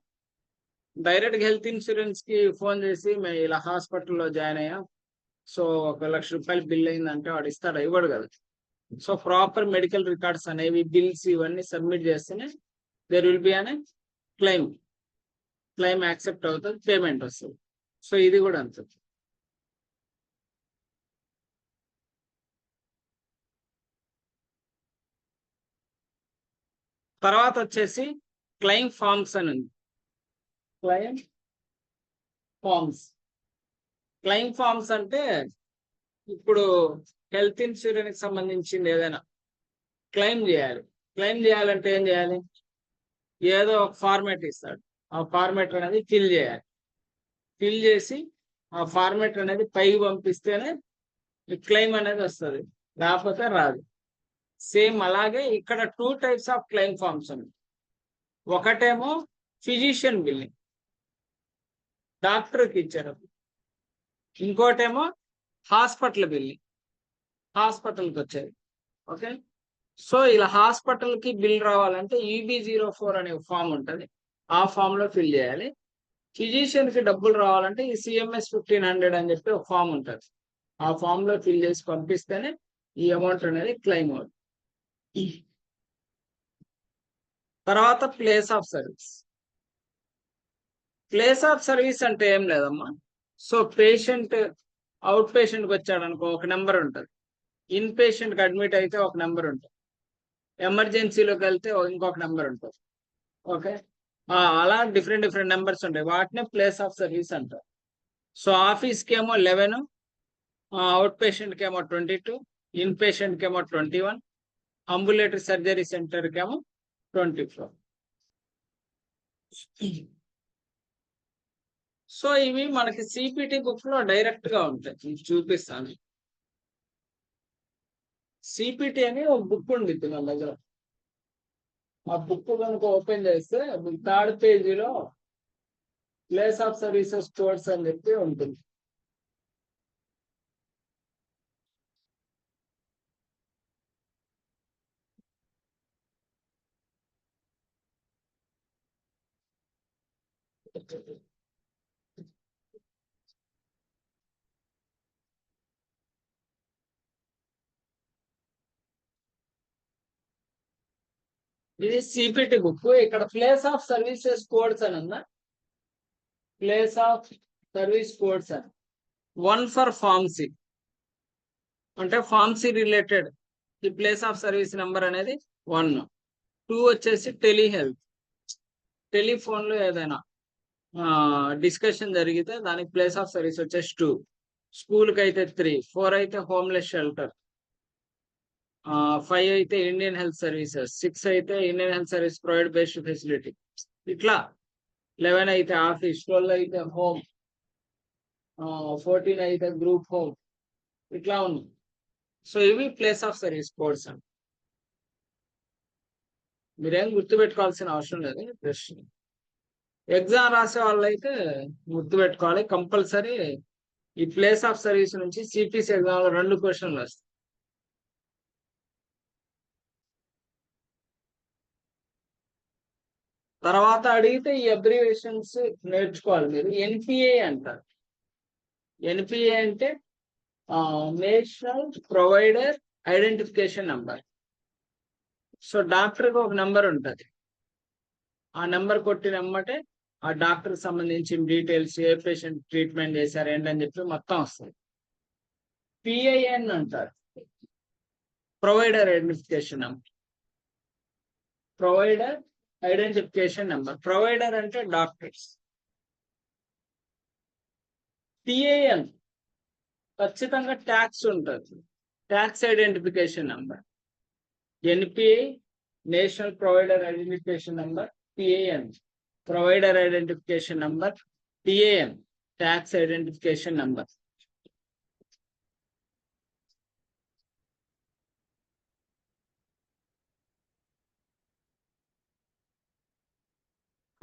డైరెక్ట్ హెల్త్ ఇన్సూరెన్స్ కి ఫోన్ చేసి మేము ఇలా హాస్పిటల్లో జాయిన్ అయ్యాం, సో 1,00,000 రూపాయలు బిల్ అయిందంటే వాడు ఇస్తాడు? ఇవ్వడు కదా. సో ప్రాపర్ మెడికల్ రికార్డ్స్ అనేవి, బిల్స్ ఇవన్నీ సబ్మిట్ చేస్తేనే దేర్ విల్ బి అనే క్లెయిమ్ యాక్సెప్ట్ అవుతుంది, పేమెంట్ వస్తుంది. సో ఇది కూడా అంతే. తర్వాత వచ్చేసి క్లెయిమ్ ఫార్మ్స్ అని ఉంది. Claim forms. క్లెయిమ్ ఫార్మ్స్ అంటే ఇప్పుడు హెల్త్ ఇన్సూరెన్స్ సంబంధించింది ఏదైనా క్లెయిమ్ చేయాలి. క్లెయిమ్ చేయాలంటే ఏం చేయాలి? ఏదో ఒక ఫార్మాట్ ఇస్తాడు, ఆ ఫార్మాట్ అనేది ఫిల్ చేయాలి. ఫిల్ చేసి ఆ ఫార్మాట్ అనేది పైకి పంపిస్తేనే క్లెయిమ్ అనేది వస్తుంది, లేకపోతే రాదు. సేమ్ అలాగే ఇక్కడ 2 టైప్స్ ఆఫ్ క్లెయిమ్ ఫార్మ్స్ ఉన్నాయి. ఒకటేమో ఫిజిషియన్ బిల్లింగ్, డాక్టర్కి ఇచ్చారు. ఇంకోటేమో హాస్పిటల్ బిల్లింగ్, హాస్పిటల్కి వచ్చేది. ఓకే, సో ఇలా హాస్పిటల్ కి బిల్ రావాలంటే EB04 అనే ఫామ్ ఉంటుంది, ఆ ఫామ్ లో ఫిల్ చేయాలి. ఫిజిషియన్ కి డబ్బులు రావాలంటే ఈ CMS 1500 అని చెప్పి ఒక ఫామ్ ఉంటుంది, ఆ ఫామ్ లో ఫిల్ చేసి పంపిస్తేనే ఈ అమౌంట్ అనేది క్లెయిమ్ అవుతుంది. తర్వాత place of service. Place of service అంటే ఏం లేదమ్మా. సో పేషెంట్ అవుట్ పేషెంట్కి వచ్చాడు అనుకో ఒక నెంబర్ ఉంటుంది, ఇన్ పేషెంట్కి అడ్మిట్ అయితే ఒక నెంబర్ ఉంటుంది, ఎమర్జెన్సీలోకి వెళ్తే ఇంకొక నెంబర్ ఉంటుంది. ఓకే, అలా డిఫరెంట్ డిఫరెంట్ నెంబర్స్ ఉంటాయి, వాటినే ప్లేస్ ఆఫ్ సర్వీస్ అంటారు. సో ఆఫీస్కి ఏమో 11, అవుట్ పేషెంట్కి ఏమో 22, ఇన్ పేషెంట్కి ఏమో 21, అంబులేటరీ సర్జరీ సెంటర్కి ఏమో 24. సో ఇవి మనకి సిపిటి బుక్ లో డైరెక్ట్ గా ఉంటాయి, చూపిస్తాను. సిపిటి అని ఒక బుక్ ఉండిద్ది మన దగ్గర. ఆ బుక్ కనుక ఓపెన్ చేస్తే థర్డ్ పేజీలో ప్లేస్ ఆఫ్ సర్వీసెస్ కోడ్స్ అని చెప్పి ఉంటుంది. ఇది సిపిటి బుక్. ఇక్కడ ప్లేస్ ఆఫ్ సర్వీసెస్ కోడ్స్ అని ఉందా, ప్లేస్ ఆఫ్ సర్వీస్ కోడ్స్ అని. 1 ఫర్ ఫార్మసీ అంటే ఫార్మసీ రిలేటెడ్ ఈ ప్లేస్ ఆఫ్ సర్వీస్ నెంబర్ అనేది 1. 2 వచ్చేసి టెలిహెల్త్, టెలిఫోన్ లో ఏదైనా డిస్కషన్ జరిగితే దానికి ప్లేస్ ఆఫ్ సర్వీస్ వచ్చేసి 2. స్కూల్ కి అయితే 3. 4 అయితే హోమ్లెస్ షెల్టర్. 5 అయితే ఇండియన్ హెల్త్ సర్వీసెస్. 6 అయితే Indian health service provide based facility. ఇట్లా 11 అయితే ఆఫీస్, 12 అయితే హోమ్, 14 అయితే గ్రూప్ హోమ్. ఇట్లా ఉంది. సో ఇవి ప్లేస్ ఆఫ్ సర్వీస్ కోడ్స్ అండి. మీరేం గుర్తుపెట్టుకోవాల్సిన అవసరం లేదు. జస్ట్ ఎగ్జామ్ రాసే వాళ్ళు అయితే గుర్తుపెట్టుకోవాలి కంపల్సరీ. ఈ ప్లేస్ ఆఫ్ సర్వీస్ నుంచి సిపిసి ఎగ్జామ్ లో 2 క్వశ్చన్లు వస్తాయి. తర్వాత అడిగితే ఈ అబ్రివేషన్స్ నేర్చుకోవాలి మీరు. ఎన్పిఏ అంటారు. ఎన్పిఏ అంటే national provider identification number. So డాక్టర్కి ఒక నెంబర్ ఉంటుంది, ఆ నెంబర్ కొట్టినమ్మంటే ఆ డాక్టర్కి సంబంధించిన డీటెయిల్స్, ఏ పేషెంట్ ట్రీట్మెంట్ చేశారు ఏంటని చెప్పి మొత్తం వస్తుంది. పిఐఎన్ అంటారు, provider identification number. Provider identification number. Provider అంటే డాక్టర్స్. టిఏఎన్ ఖచ్చితంగా ట్యాక్స్ ఉంటుంది, tax identification number. NPI national provider identification number. TAN provider identification number. TAN tax identification number.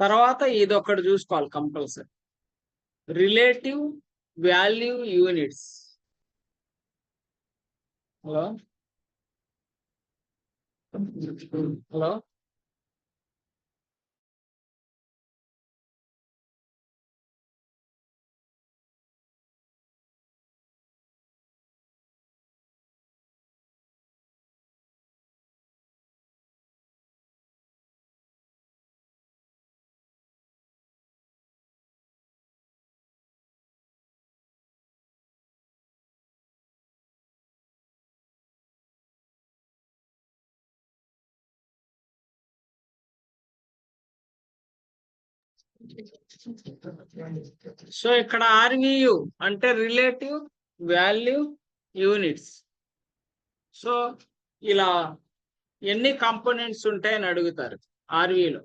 తర్వాత ఇది ఒకటి చూసుకోవాలి compulsory, relative value units. Hello hello so ఇక్కడ ఆర్వియు అంటే రిలేటివ్ వాల్యూ యూనిట్స్. సో ఇలా ఎన్ని కాంపోనెంట్స్ ఉంటాయని అడుగుతారు. ఆర్వీలో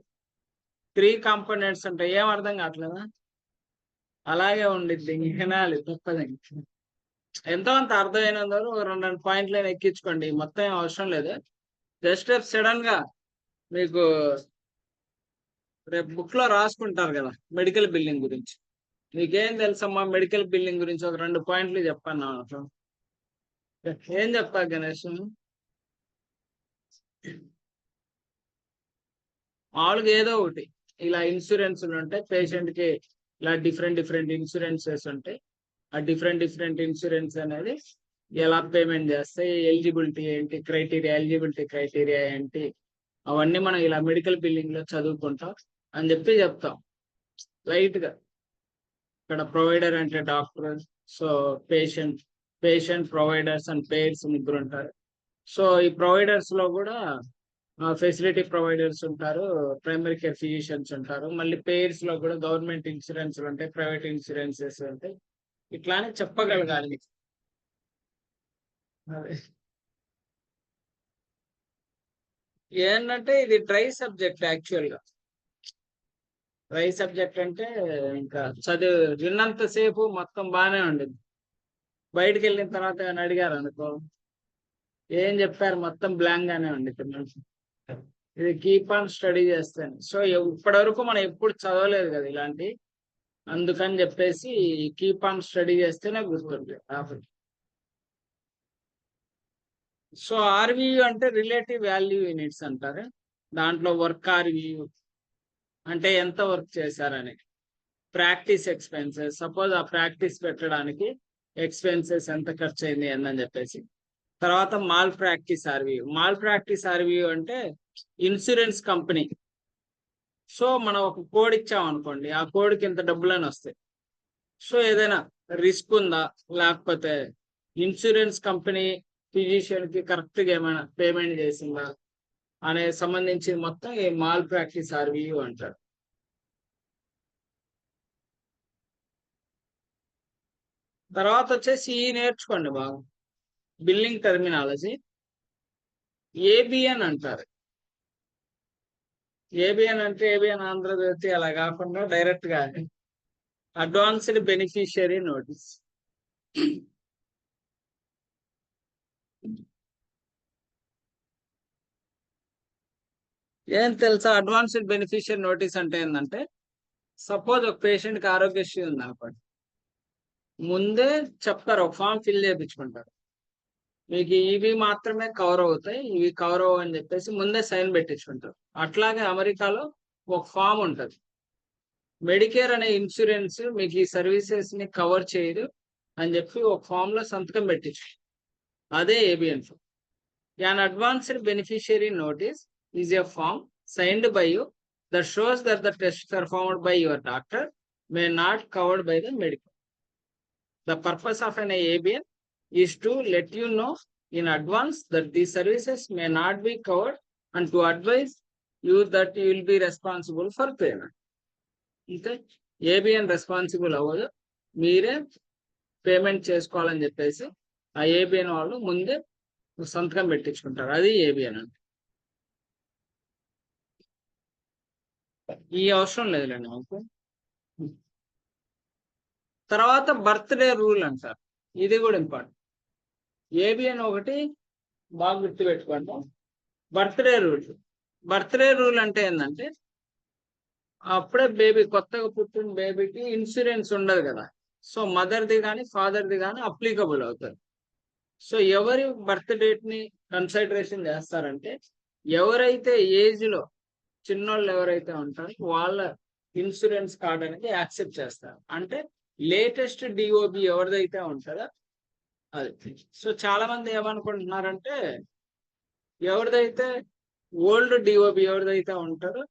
3 కాంపోనెంట్స్ ఉంటాయి. ఏం అర్థం కావట్లేదా? అలాగే ఉండిద్ది, వినాలి తప్పదండి. ఎంతో అంత అర్థమైనందుకు 2 పాయింట్లు ఎక్కించుకోండి, మొత్తం ఏం అవసరం లేదు. జస్ట్ సడన్ గా మీకు రేపు బుక్ లో రాసుకుంటారు కదా మెడికల్ బిల్లింగ్ గురించి. మీకేం తెలుసమ్మా మెడికల్ బిల్లింగ్ గురించి? ఒక 2 పాయింట్లు చెప్పాను. ఏం చెప్తా గణేష్? మామూలుగా ఏదో ఒకటి ఇలా ఇన్సూరెన్స్ ఉంటాయి పేషెంట్ కి, ఇలా డిఫరెంట్ డిఫరెంట్ ఇన్సూరెన్సెస్ ఉంటాయి. ఆ డిఫరెంట్ డిఫరెంట్ ఇన్సూరెన్స్ అనేది ఎలా పేమెంట్ చేస్తాయి, ఎలిజిబిలిటీ ఏంటి, క్రైటీరియా, ఎలిజిబిలిటీ క్రైటీరియా ఏంటి, అవన్నీ మనం ఇలా మెడికల్ బిల్లింగ్ లో చదువుకుంటాం అని చెప్పి చెప్తాం. లైట్ గా. ఇక్కడ ప్రొవైడర్ అంటే doctor, so patient providers and payers ముగ్గురు ఉంటారు. సో ఈ ప్రొవైడర్స్ లో కూడా ఫెసిలిటీ ప్రొవైడర్స్ ఉంటారు, ప్రైమరీ కేర్ ఫిజిషియన్స్ ఉంటారు, మళ్ళీ పేయర్స్ లో కూడా గవర్నమెంట్ ఇన్సూరెన్స్లు ఉంటాయి, ప్రైవేట్ ఇన్సూరెన్సెస్ ఉంటాయి. ఇట్లానే చెప్పగలగాలి. అదే ఏంటంటే ఇది డ్రై సబ్జెక్ట్ యాక్చువల్ గా. డ్రై సబ్జెక్ట్ అంటే ఇంకా చదువు విన్నంతసేపు మొత్తం బాగానే ఉండేది, బయటికి వెళ్ళిన తర్వాత ఏమైనా అడిగారు అనుకో ఏం చెప్పారు మొత్తం బ్లాంక్ గానే ఉండిద్ది. ఇది కీప్ ఆన్ స్టడీ చేస్తాను. సో ఇప్పటి వరకు మనం ఎప్పుడు చదవలేదు కదా ఇలాంటి, అందుకని చెప్పేసి కీప్ ఆన్ స్టడీ చేస్తేనే గుర్తుంటుంది. సో ఆర్వీయూ అంటే రిలేటివ్ వాల్యూ యూనిట్స్ అంటారు. దాంట్లో వర్క్ ఆర్వీయూ అంటే ఎంత వర్క్ చేశారని, ప్రాక్టీస్ ఎక్స్పెన్సెస్, సపోజ్ ఆ ప్రాక్టీస్ పెట్టడానికి ఎక్స్పెన్సెస్ ఎంత ఖర్చు అయింది అని చెప్పేసి. తర్వాత మాల్ ప్రాక్టీస్ ఆర్వీయూ అంటే ఇన్సూరెన్స్ కంపెనీ, సో మనం ఒక కోడ్ ఇచ్చాం అనుకోండి, ఆ కోడ్కి ఇంత డబ్బులని వస్తాయి. సో ఏదైనా రిస్క్ ఉందా, లేకపోతే ఇన్సూరెన్స్ కంపెనీ ఫిజిషియన్ కి కరెక్ట్ గా ఏమైనా పేమెంట్ చేసిందా అనే సంబంధించి మొత్తం ఈ మాల్ ప్రాక్టీస్ ఆర్వీయూ అంటారు. తర్వాత వచ్చేసి నేర్చుకోండి బాగా, బిల్లింగ్ టర్మినాలజీ, ఏబిఎన్ అంటారు. ఏబిఎన్ అంటే ఏబిఎన్ ఆంధ్రజ్యోతి అలా కాకుండా డైరెక్ట్ గా అడ్వాన్స్డ్ బెనిఫిషియరీ నోటీస్. ఏం తెలుసా అడ్వాన్స్డ్ బెనిఫిషియరీ నోటీస్ అంటే ఏంటంటే, సపోజ్ ఒక పేషెంట్కి ఆరోగ్యశ్రీ ఉంది అనుకోండి, ముందే చెప్తారు, ఒక ఫామ్ ఫిల్ చేయించుకుంటారు, మీకు ఇవి మాత్రమే కవర్ అవుతాయి, ఇవి కవర్ అవ్వవు అని చెప్పేసి ముందే సైన్ పెట్టించుకుంటారు. అట్లాగే అమెరికాలో ఒక ఫామ్ ఉంటుంది, మెడికేర్ అనే ఇన్సూరెన్స్ మీకు ఈ సర్వీసెస్ ని కవర్ చేయదు అని చెప్పి ఒక ఫామ్ లో సంతకం పెట్టించు, అదే ABN form. An advanced beneficiary notice is a form signed by you that shows that the test performed by your doctor may not covered by the medical. The purpose of an ABN is to let you know in advance that these services may not be covered and to advise you that you will be responsible for payment. ఇంకా ఏబిఎన్ రెస్పాన్సిబుల్ అవ్వదు, మీరే పేమెంట్ చేసుకోవాలని చెప్పేసి ఆ ఏబిఎన్ వాళ్ళు ముందే సంతకం పెట్టించుకుంటారు, అది ఏబిఎన్ అంటే. ఈ అవసరం లేదులేండి మాకు. తర్వాత బర్త్డే రూల్ అంటారు, ఇది కూడా ఇంపార్టెంట్. ఏబిఎన్ ఒకటి బాగా గుర్తుపెట్టుకోండి, బర్త్డే రూల్ అంటే ఏంటంటే, అప్పుడే బేబీ కొత్తగా పుట్టిన బేబీకి ఇన్సూరెన్స్ ఉండదు కదా, సో మదర్ది కానీ ఫాదర్ది కానీ అప్లికబుల్ అవుతుంది. సో ఎవరి బర్త్ డేట్ ని కన్సిడరేషన్ చేస్తారంటే, ఎవరైతే ఏజ్ లో చిన్నోళ్ళు ఎవరైతే ఉంటారో వాళ్ళ ఇన్సూరెన్స్ కార్డ్ అనేది యాక్సెప్ట్ చేస్తారు. అంటే లేటెస్ట్ డిఓబి ఎవరిదైతే ఉంటుందో అది. సో చాలా మంది ఏమనుకుంటున్నారంటే, ఎవరిదైతే ఓల్డ్ డిఓబి ఎవరిదైతే ఉంటారో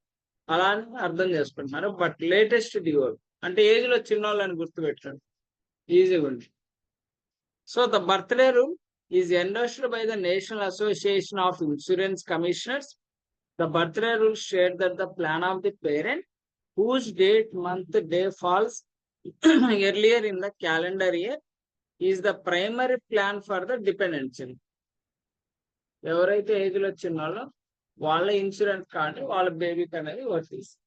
అలా అని అర్థం చేసుకుంటున్నారు. బట్ లేటెస్ట్ డిఓబి అంటే ఏజ్ లో చిన్నోళ్ళని గుర్తుపెట్టండి, ఈజీగా ఉంది. So the birthday rule is endorsed by the National Association of Insurance Commissioners. The birthday rule states that the plan of the parent whose date, month, day falls earlier in the calendar year is the primary plan for the dependent child. ఎవరైతే ఏజ్ లో చిన్నారో వాళ్ళ ఇన్సూరెన్స్ కార్డు వాళ్ళ బేబీకి అనేది వర్తిస్తుంది,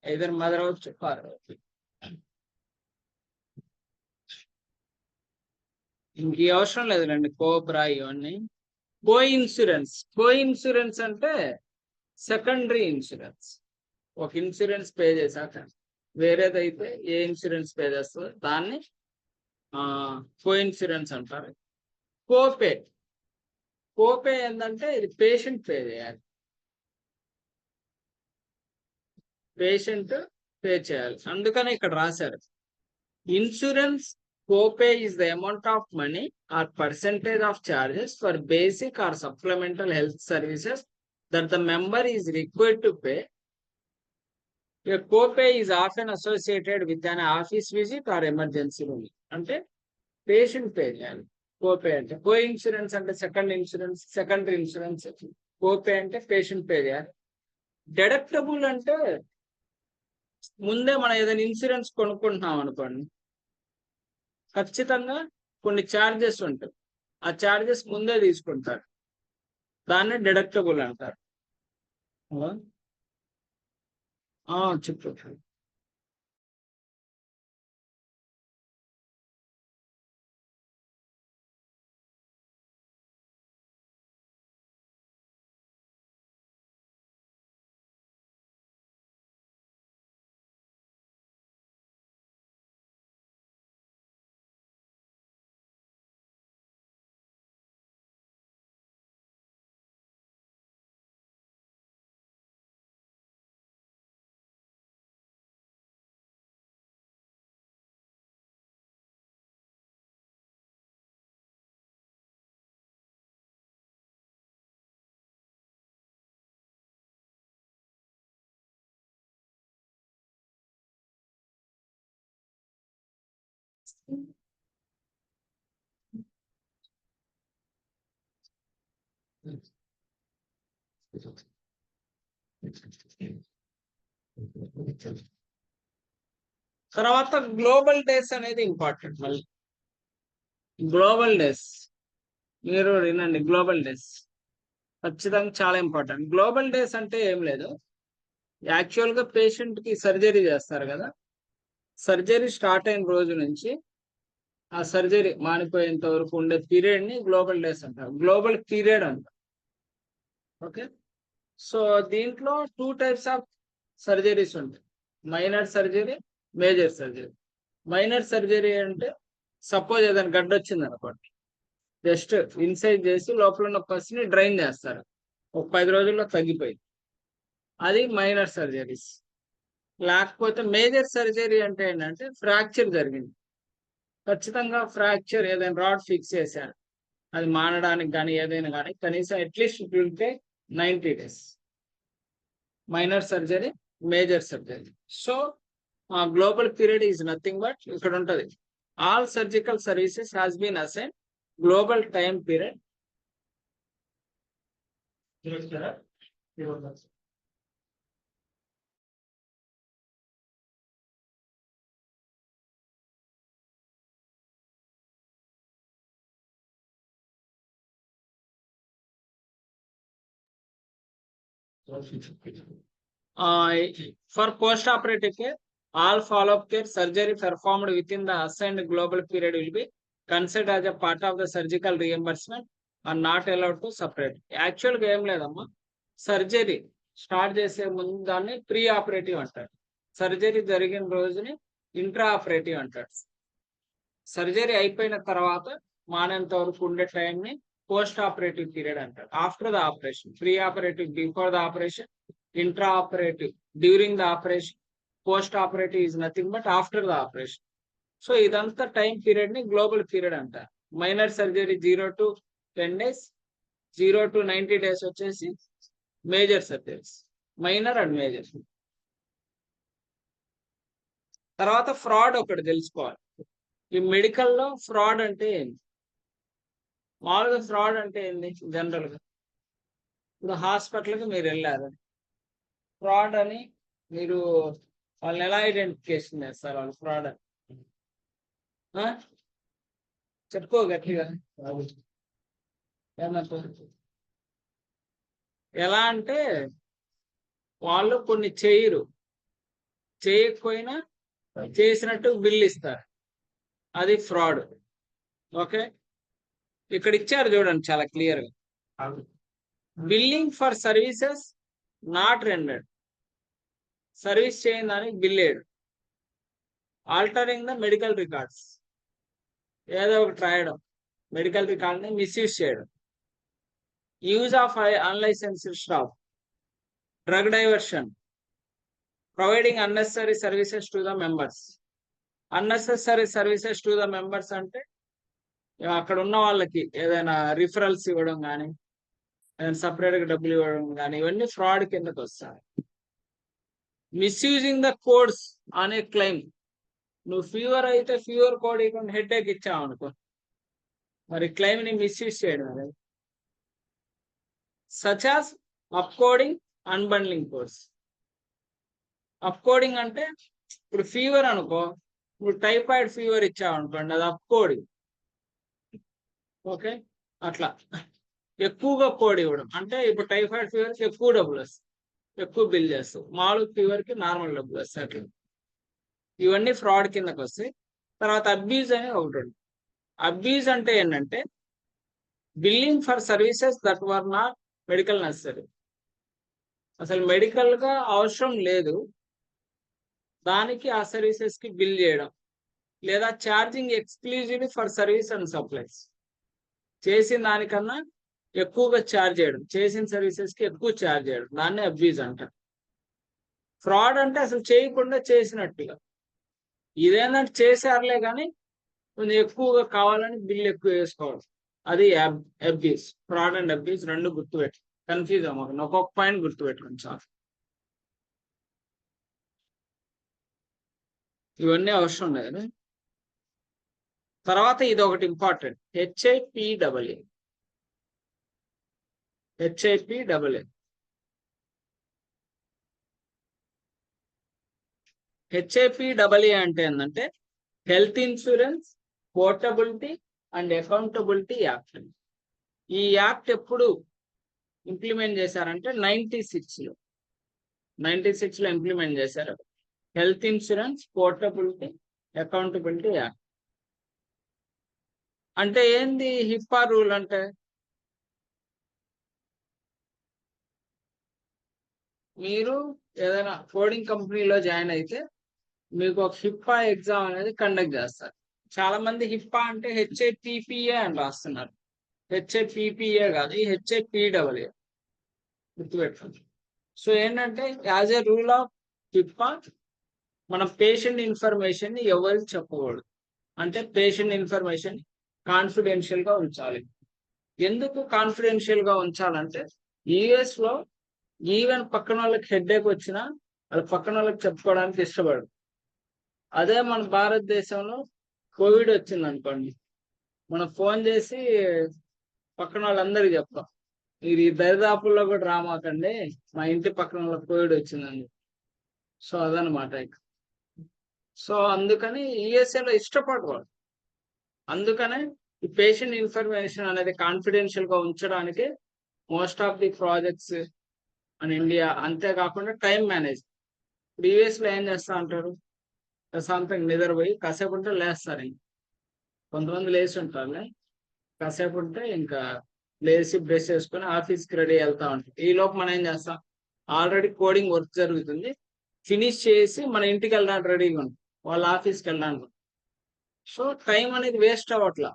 ఏదైనా మదర్ అవచ్చు ఫాదర్ అవచ్చు. ఇంక అవసరం లేదులేండి కోబ్రా ఇవన్నీ. కో ఇన్సూరెన్స్ అంటే సెకండరీ ఇన్సూరెన్స్. ఒక ఇన్సూరెన్స్ పే చేశాక వేరేదైతే ఏ ఇన్సూరెన్స్ పే చేస్తుందో దాన్ని కో ఇన్సూరెన్స్ అంటారు. కోపే ఏంటంటే ఇది పేషెంట్ పే చేయాలి, పేషెంట్ పే చేయాలి, అందుకని ఇక్కడ రాశారు. Insurance copay is the amount of money or percentage of charges for basic or supplemental health services that the member is required to pay A copay is often associated with an office visit or emergency room. అంటే పేషెంట్ పే చేయాలి. కోపే అంటే కో ఇన్సూరెన్స్ అంటే సెకండరీ ఇన్సూరెన్స్. కోపే అంటే పేషెంట్ పే చేయాలి. డెడక్టబుల్ అంటే ముందే మనం ఏదైనా ఇన్సూరెన్స్ కొనుక్కుంటున్నాం అనుకోండి, ఖచ్చితంగా కొన్ని ఛార్జెస్ ఉంటాయి. ఆ ఛార్జెస్ ముందే తీసుకుంటారు. దాన్ని డిడక్టబుల్ అంటారు. చెప్పు. తర్వాత గ్లోబల్ డేస్ అనేది ఇంపార్టెంట్. మళ్ళీ గ్లోబల్ డేస్ మీరు వినండి. గ్లోబల్ డేస్ ఖచ్చితంగా చాలా ఇంపార్టెంట్. గ్లోబల్ డేస్ అంటే ఏం లేదు, యాక్చువల్ గా పేషెంట్ కి సర్జరీ చేస్తారు కదా, సర్జరీ స్టార్ట్ అయిన రోజు నుంచి ఆ సర్జరీ మానిపోయేంత వరకు ఉండే పీరియడ్ ని గ్లోబల్ డేస్ అంటారు. గ్లోబల్ పీరియడ్ అంటారు. ఓకే, సో దీంట్లో 2 టైప్స్ ఆఫ్ సర్జరీస్ ఉంటాయి. Minor surgery, major surgery. Minor surgery అంటే సపోజ్ ఏదైనా గడ్డ వచ్చింది అనుకోండి, జస్ట్ ఇన్సైజ్ చేసి లోపల ఉన్న పసిని డ్రైన్ చేస్తారు, ఒక 10 రోజుల్లో తగ్గిపోయింది. అది మైనర్ సర్జరీస్. లేకపోతే మేజర్ సర్జరీ అంటే ఏంటంటే ఫ్రాక్చర్ జరిగింది, ఖచ్చితంగా ఫ్రాక్చర్ ఏదైనా రాడ్ ఫిక్స్ చేశారు, అది మానడానికి కానీ ఏదైనా కానీ కనీసం at least it will take 90 days. Minor surgery, major surgery. So global period is nothing but ఇక్కడ ఉంటది, all surgical services has been assign global time period. For post-operative care, all follow-up care surgery performed within the assigned global period will be considered as a part of the surgical reimbursement and not allowed to separate. Actual గా ఏం లేదమ్మా, సర్జరీ స్టార్ట్ చేసే ముందు దాన్ని ప్రీ ఆపరేటివ్ అంటారు, సర్జరీ జరిగిన రోజుని ఇంట్రా ఆపరేటివ్ అంటారు, సర్జరీ అయిపోయిన తర్వాత మానేంత వరకు ఉండే టైంని పోస్ట్ ఆపరేటివ్ పీరియడ్ అంటారు. After the operation, pre operative before the operation, intra operative during the operation, post operative is nothing but after the operation. So ఇదంతా టైం పీరియడ్ ని గ్లోబల్ పీరియడ్ అంటారు. Minor surgery 0 to 10 days, 0 to 90 days వచ్చేసి major surgeries, minor and major. తర్వాత ఫ్రాడ్ ఒకటి తెలుసుకోవాలి. ఈ మెడికల్ లో ఫ్రాడ్ అంటే ఏంటి? మామూలుగా ఫ్రాడ్ అంటే ఏంది జనరల్ గా? ఇప్పుడు హాస్పిటల్కి మీరు వెళ్ళారు, ఫ్రాడ్ అని మీరు వాళ్ళని ఎలా ఐడెంటిఫికేషన్ చేస్తారు వాళ్ళు ఫ్రాడ్ అని? చెప్పుకో గట్టిగా. ఎలా అంటే వాళ్ళు కొన్ని చేయకపోయినా చేసినట్టు బిల్ ఇస్తారు, అది ఫ్రాడ్. ఓకే, ఇక్కడ ఇచ్చారు చూడండి చాలా క్లియర్ గా, billing for services not రెండెడ్, service చేయని దానికి బిల్ వేయడం, ఆల్టరింగ్ ద మెడికల్ రికార్డ్స్, ఏదో ఒకటి రాయడం, మెడికల్ రికార్డ్ ని మిస్యూజ్ చేయడం, use of unlicensed staff, drug diversion, providing unnecessary services to the members. Unnecessary services to the members అంటే అక్కడ ఉన్న వాళ్ళకి ఏదైనా రిఫరల్స్ ఇవ్వడం కానీ, ఏదైనా సపరేట్ గా డబ్బులు ఇవ్వడం కానీ, ఇవన్నీ ఫ్రాడ్ కిందకి వస్తాయి. మిస్యూజింగ్ ద కోడ్స్ అనే క్లెయిమ్. నువ్వు ఫీవర్ అయితే ఫీవర్ కోడ్ ఇవ్వకుండా హెడేక్ ఇచ్చావు అనుకో, మరి క్లెయిమ్ ని మిస్యూజ్ చేయడం అనేది. Such as upcoding, unbundling codes. Upcoding అంటే ఇప్పుడు ఫీవర్ అనుకో, ఇప్పుడు టైఫాయిడ్ ఫీవర్ ఇచ్చావు అనుకోండి, అది అప్ కోడింగ్. ఓకే, అట్లా ఎక్కువగా కోడ్ ఇవ్వడం అంటే ఇప్పుడు టైఫాయిడ్ ఫీవర్కి ఎక్కువ డబ్బులు వస్తాయి, ఎక్కువ బిల్ చేస్తావు. మామూలు ఫీవర్కి నార్మల్ డబ్బులు వస్తాయి. అట్లా ఇవన్నీ ఫ్రాడ్ కిందకి వస్తాయి. తర్వాత అబ్యూజ్ అని ఒకటి ఉంది. అబ్యూజ్ అంటే ఏంటంటే billing for services that were not medical necessary. అసలు మెడికల్ గా అవసరం లేదు, దానికి ఆ సర్వీసెస్ కి బిల్ చేయడం, లేదా charging exclusively for service and supplies. చేసిన దానికన్నా ఎక్కువగా ఛార్జ్ చేయడం, చేసిన సర్వీసెస్ కి ఎక్కువ ఛార్జ్ చేయడం, దాన్ని అబ్యూజ్ అంటారు. ఫ్రాడ్ అంటే అసలు చేయకుండా చేసినట్టుగా. ఇదేంటంటే చేశారులే కానీ కొంచెం ఎక్కువగా కావాలని బిల్ ఎక్కువ వేసుకోవడం, అది అబ్యూస్. ఫ్రాడ్ అండ్ అబ్యూస్ రెండు గుర్తుపెట్టు, కన్ఫ్యూజ్ అవ్వకుండా ఒక్కొక్క పాయింట్ గుర్తుపెట్టుకోండి చాలు. ఇవన్నీ అవసరం లేదు. తర్వాత ఇది ఒకటి ఇంపార్టెంట్, HIPAA. HIPAA. HIPAA అంటే ఏంటంటే health insurance portability and accountability act. ఈ యాక్ట్ ఎప్పుడు ఇంప్లిమెంట్ చేశారంటే 96లో ఇంప్లిమెంట్ చేశారు. Health insurance portability accountability act అంటే ఏంది? హిప్పా రూల్ అంటే మీరు ఏదైనా కోడింగ్ కంపెనీలో జాయిన్ అయితే మీకు ఒక హిప్పా ఎగ్జామ్ అనేది కండక్ట్ చేస్తారు. చాలా మంది హిప్పా అంటే HIPAA అని రాస్తున్నారు. HIPAA కాదు, HIPAA గుర్తుపెట్టుకోండి. సో ఏంటంటే as a rule of HIPAA మన పేషెంట్ ఇన్ఫర్మేషన్ ని ఎవరికి చెప్పకూడదు. అంటే పేషెంట్ ఇన్ఫర్మేషన్ కాన్ఫిడెన్షియల్ గా ఉంచాలి. ఎందుకు కాన్ఫిడెన్షియల్ గా ఉంచాలంటే యుఎస్ లో ఈవెన్ పక్కన వాళ్ళకి హెడేక్ వచ్చినా వాళ్ళ పక్కన వాళ్ళకి చెప్పుకోవడానికి ఇష్టపడరు. అదే మన భారతదేశంలో కోవిడ్ వచ్చింది అనుకోండి, మనం ఫోన్ చేసి పక్కన వాళ్ళందరికీ చెప్తాం, మీరు ఈ దరిదాపుల్లో కూడా రామాకండి, మా ఇంటి పక్కన వాళ్ళకి కోవిడ్ వచ్చిందండి. సో అదనమాట. సో అందుకని యుఎస్ఏలో ఇష్టపడరు. అందుకనే ఈ పేషెంట్ ఇన్ఫర్మేషన్ అనేది కాన్ఫిడెన్షియల్ గా ఉంచడానికి మోస్ట్ ఆఫ్ ది ప్రాజెక్ట్స్ అని ఇండియా. అంతేకాకుండా టైం మేనేజ్. ఇప్పుడు యుఎస్ లో ఏం చేస్తా అంటారు, ప్రశాంతంగా నిద్రపోయి కాసేపు ఉంటే లేస్తారు. కొంతమంది లేచి ఉంటారులే, కాసేపు ఉంటే ఇంకా లేచి బ్రష్ చేసుకుని ఆఫీస్కి రెడీ వెళ్తా ఉంటారు. ఈ లోపు మనం ఏం చేస్తాం, ఆల్రెడీ కోడింగ్ వర్క్ జరుగుతుంది, ఫినిష్ చేసి మన ఇంటికి వెళ్ళడానికి రెడీగా ఉంటాం, వాళ్ళ ఆఫీస్కి వెళ్ళడానికి. సో టైం అనేది వేస్ట్ అవ్వట్లా.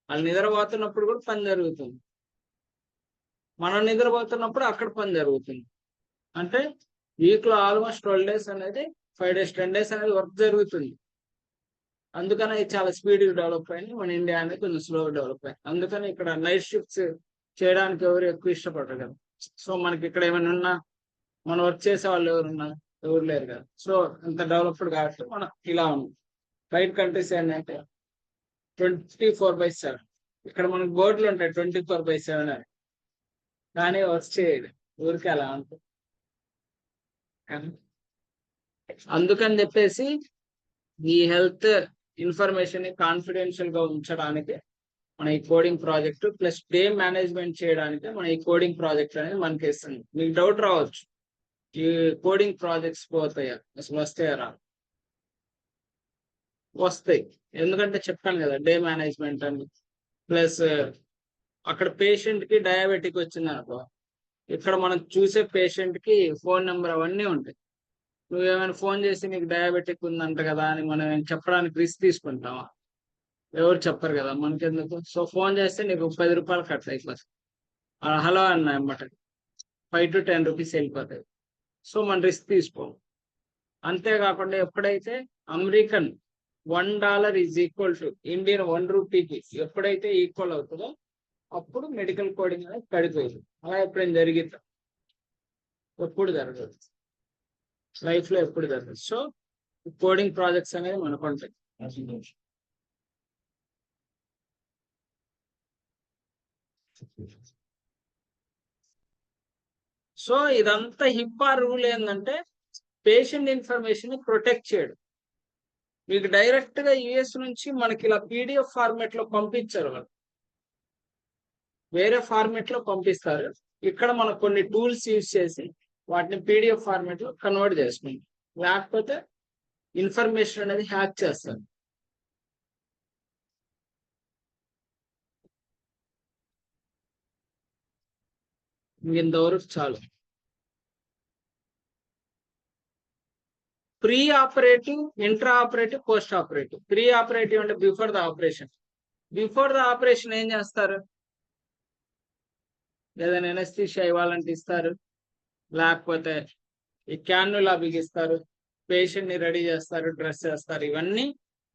వాళ్ళు నిద్రపోతున్నప్పుడు కూడా పని జరుగుతుంది, మనం నిద్రపోతున్నప్పుడు అక్కడ పని జరుగుతుంది. అంటే వీక్ లో ఆల్మోస్ట్ 12 days అనేది 5 days 10 days అనేది వర్క్ జరుగుతుంది. అందుకని ఇది చాలా స్పీడ్ డెవలప్ అయింది. మన ఇండియా అనేది కొంచెం స్లో డెవలప్ అయింది. అందుకని ఇక్కడ నైట్ షిఫ్ట్స్ చేయడానికి ఎవరు ఎక్కువ ఇష్టపడరు కదా. సో మనకి ఇక్కడ ఏమైనా ఉన్నా మనం వర్క్ చేసే వాళ్ళు ఎవరున్నా, ఎవరు లేరు కదా. సో ఇంత డెవలప్డ్ కాబట్టి మనం ఇలా ఉంది. బయట కంట్రీస్ ఏంటంటే 24/7. ఇక్కడ మనకు బోర్డులు ఉంటాయి 24/7 అని, కానీ వచ్చేది ఊరికి అలా ఉంటుంది. అందుకని చెప్పేసి ఈ హెల్త్ ఇన్ఫర్మేషన్ ని కాన్ఫిడెన్షియల్ గా ఉంచడానికి మన ఈ coding project plus day management చేయడానికి మన ఈ కోడింగ్ ప్రాజెక్ట్ అనేది మనకి ఇస్తుంది. మీకు డౌట్ రావచ్చు, ఈ కోడింగ్ ప్రాజెక్ట్స్ పోతాయా, అసలు వస్తాయా? రా వస్తాయి. ఎందుకంటే చెప్పాను కదా, డే మేనేజ్మెంట్ అని. ప్లస్ అక్కడ పేషెంట్ కి డయాబెటిక్ వచ్చింది అనుకో, ఇక్కడ మనం చూసే పేషెంట్ కి ఫోన్ నెంబర్ అవన్నీ ఉంటాయి. నువ్వేమైనా ఫోన్ చేసి నీకు డయాబెటిక్ ఉందంట కదా అని మనం చెప్పడానికి రిస్క్ తీసుకుంటావా? ఎవరు చెప్పరు కదా, మనకెందుకు. సో ఫోన్ చేస్తే నీకు 10 రూపాయలు కట్ అయిపోతుంది. హలో అన్న అన్నమాట, 5 to 10 rupees వెళ్ళిపోతాయి. సో మన రిస్క్ తీసుకోము. అంతేకాకుండా ఎప్పుడైతే American $1 is equal to Indian 1 రూపీకి ఎప్పుడైతే ఈక్వల్ అవుతుందో అప్పుడు మెడికల్ కోడింగ్ అనేది పడిపోయింది. అలా ఎప్పుడైనా జరిగిద్దా? ఎప్పుడు జరగదు. లైఫ్ లో ఎప్పుడు జరగదు. సో కోడింగ్ ప్రాజెక్ట్స్ అనేది మనకు ఉంటాయి. సో ఇదంతా హిప్పా రూల్ ఏంటంటే పేషెంట్ ఇన్ఫర్మేషన్ ప్రొటెక్ట్ చేయడం. మీకు డైరెక్ట్ గా యుఎస్ నుంచి మనకి ఇలా పీడిఎఫ్ ఫార్మేట్ లో పంపించారు, వాళ్ళు వేరే ఫార్మేట్ లో పంపిస్తారు. ఇక్కడ మనం కొన్ని టూల్స్ యూజ్ చేసి వాటిని పీడిఎఫ్ ఫార్మేట్ లో కన్వర్ట్ చేసుకుంటాం. లేకపోతే ఇన్ఫర్మేషన్ అనేది హ్యాక్ చేస్తారు. ఇంతవరకు చాలు. Preoperative, intraoperative, postoperative. Preoperative అంటే before the operation. Before the operation ఏం చేస్తారు? ఏదైనా ఎనస్థీషియా ఇవ్వాలంటే ఇస్తారు, లేకపోతే ఈ క్యాన్యులా బిగిస్తారు, పేషెంట్ ని రెడీ చేస్తారు, డ్రెస్ చేస్తారు. ఇవన్నీ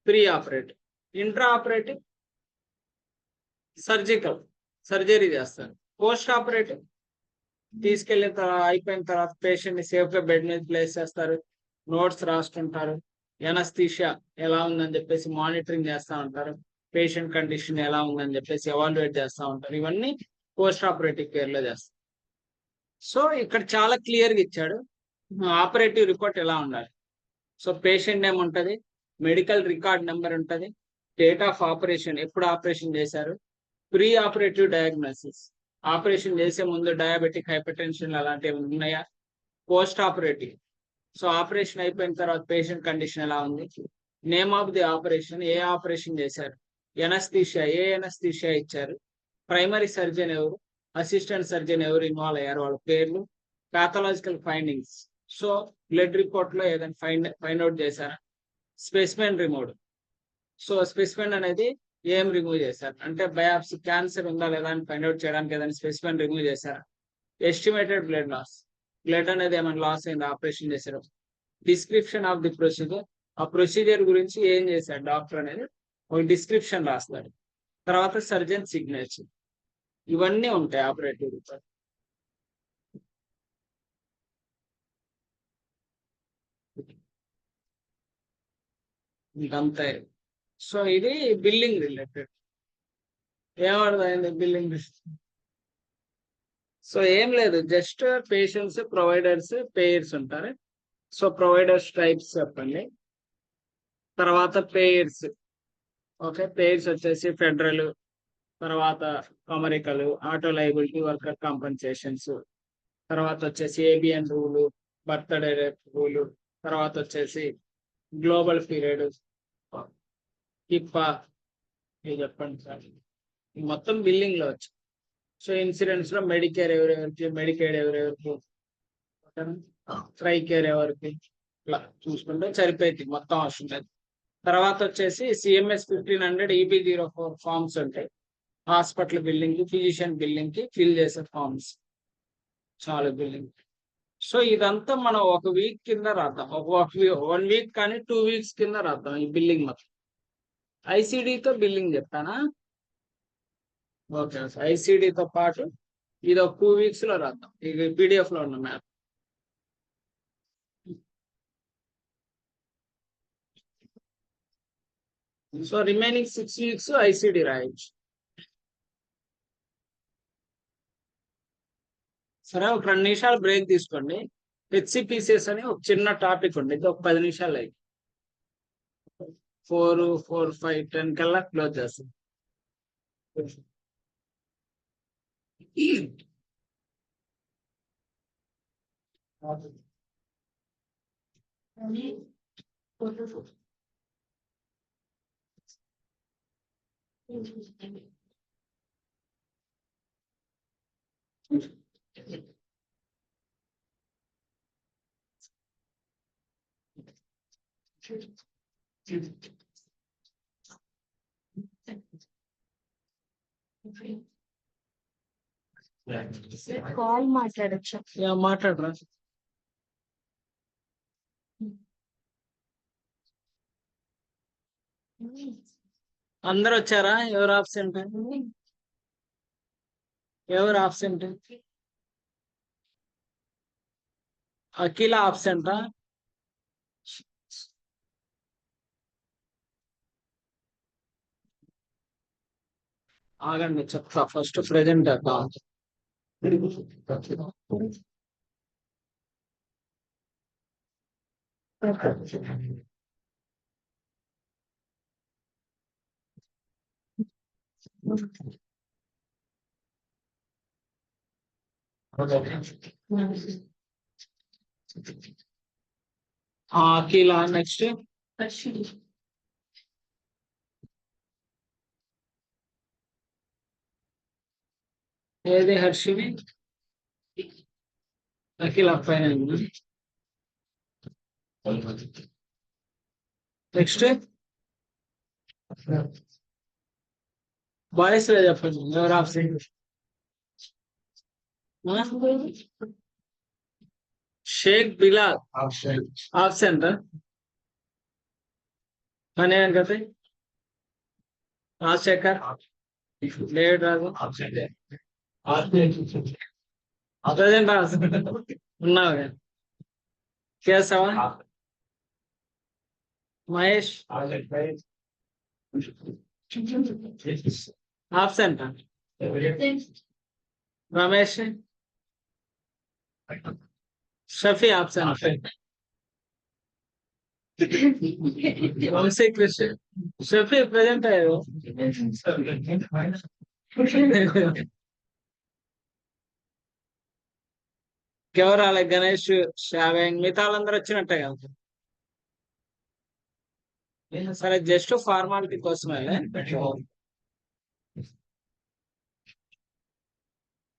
pre operative. Intra operative surgery చేస్తారు. పోస్ట్ ఆపరేటివ్ తీసుకెళ్లిన తర్వాత, అయిపోయిన తర్వాత పేషెంట్ ని సేఫ్ గా బెడ్ మీద ప్లేస్ చేస్తారు, నోట్స్ రాసుకుంటారు, ఎనస్థీషియా ఎలా ఉందని చెప్పేసి మానిటరింగ్ చేస్తూ ఉంటారు, పేషెంట్ కండిషన్ ఎలా ఉందని చెప్పేసి ఎవాల్యుయేట్ చేస్తూ ఉంటారు. ఇవన్నీ పోస్ట్ ఆపరేటివ్ కేర్ లో చేస్తారు. సో ఇక్కడ చాలా క్లియర్ గా ఇచ్చాడు ఆపరేటివ్ రిపోర్ట్ ఎలా ఉండాలి. సో పేషెంట్ నేమ్ ఉంటుంది, మెడికల్ రికార్డ్ నెంబర్ ఉంటుంది, డేట్ ఆఫ్ ఆపరేషన్, ఎప్పుడు ఆపరేషన్ చేశారు, ప్రీ ఆపరేటివ్ డయాగ్నోసిస్, ఆపరేషన్ చేసే ముందు డయాబెటిక్, హైపర్ టెన్షన్ అలాంటివి ఉన్నాయా, పోస్ట్ ఆపరేటివ్, సో ఆపరేషన్ అయిపోయిన తర్వాత పేషెంట్ కండిషన్ ఎలా ఉంది, name of the operation, A operation చేశారు, ఎనస్థీషియా, ఏ ఎనస్థీషియా ఇచ్చారు, ప్రైమరీ సర్జన్ ఎవరు, అసిస్టెంట్ సర్జన్ ఎవరు ఇన్వాల్వ్ అయ్యారు, వాళ్ళ పేర్లు, pathological findings, so blood report లో ఏదైనా ఫైండ్ అవుట్ చేశారా, స్పెసిమెన్ రిమూవ్, సో స్పెసిమెన్ అనేది ఏం రిమూవ్ చేశారు అంటే బయాప్సీ, క్యాన్సర్ ఉందా లేదా అని ఫైండ్ అవుట్ చేయడానికి ఏదైనా స్పెసిమెన్ రిమూవ్ చేశారా, ఎస్టిమేటెడ్ బ్లడ్ లాస్, బ్లడ్ అనేది ఏమైనా లాస్ అయింది ఆపరేషన్ చేశారు, డిస్క్రిప్షన్ ఆఫ్ ది ప్రొసీజర్, ఆ ప్రొసీజర్ గురించి ఏం చేశారు డాక్టర్ అనేది ఒక డిస్క్రిప్షన్ రాస్తాడు. తర్వాత సర్జన్ సిగ్నేచర్, ఇవన్నీ ఉంటాయి ఆపరేటివ్ రిపోర్ట్. ఇంకంతే. సో ఇది బిల్లింగ్ రిలేటెడ్. ఏమర్థమైంది బిల్లింగ్? సో ఏం లేదు, జస్ట్ పేషెంట్స్, ప్రొవైడర్స్, పేయర్స్ ఉంటారు. సో ప్రొవైడర్స్ టైప్స్ చెప్పండి. తర్వాత పేయర్స్, ఓకే, పేయర్స్ వచ్చేసి ఫెడరల్, తర్వాత అమెరికలు, ఆటో లైబిలిటీ, వర్కర్ కాంపన్సేషన్స్, తర్వాత వచ్చేసి ఏబిఎన్ రూలు, బర్త్డే రూలు, తర్వాత వచ్చేసి గ్లోబల్ పీరియడ్, హిప్పా, ఇది చెప్పండి సార్. మొత్తం బిల్లింగ్ లో వచ్చి, సో ఇన్సూరెన్స్ లో మెడికేర్ ఎవరెవరికి, మెడికేడ్ ఎవరెవరికి, ట్రై కేర్ ఎవరికి, ఇట్లా చూసుకుంటే సరిపోయింది, మొత్తం అవసరం లేదు. తర్వాత వచ్చేసి సిఎంఎస్ 1500 EB04 ఫార్మ్స్ ఉంటాయి, హాస్పిటల్ బిల్డింగ్ కి, ఫిజిషియన్ బిల్డింగ్ కి ఫిల్ చేసే ఫార్మ్స్, చాలా బిల్డింగ్. సో ఇదంతా మనం ఒక వీక్ కింద రాద్దాం, ఒక 1 వీక్ కానీ 2 వీక్స్ కింద రాద్దాం ఈ బిల్డింగ్ మొత్తం. ఐసిడితో బిల్డింగ్ చెప్తానా? ఓకే, ఐసిడితో పాటు ఇది ఒక 2 వీక్స్ లో రాద్దాం, ఇది పీడిఎఫ్ లో ఉన్న map. So remaining 6 weeks ICD రాయొచ్చు. సరే, ఒక 2 నిమిషాలు బ్రేక్ తీసుకోండి. హెచ్సిపిసిఎస్ అని ఒక చిన్న టాపిక్ ఉంది, ఇది ఒక 10 నిమిషాలు అయ్యి 4, 4, 5, 10 కల్లా క్లోజ్ చేస్తాం. కాల్ మాట్లాడచ్చు. మాట్లాడరా. అందరు వచ్చారా? ఎవరు ఆబ్సెంట్? ఎవరు ఆబ్సెంట్? అఖిల ఆబ్సెంటా? ఆగండి చెప్తా ఫస్ట్ ప్రెజెంట్ అఖిల నెక్స్ట్ ఏది హర్షిని అఖిల పైన నెక్స్ట్ బాయ్స్ లో చెప్పండి ఎవరు ఆప్షన్ షేక్ బిలాల్ ఆప్షన్ అని కదా రాజశేఖర్ లేడు రాజు ప్రజెంట్ ఉన్నావు Keshava Mahesh absent Ramesh Shafi absent Vamshi Krishna Shafi present అయ్యారు ఎవరు రాలే గణేష్ షావేంగ్ మిగతా వాళ్ళందరూ వచ్చినట్టే కదా సరే జస్ట్ ఫార్మాలిటీ కోసమే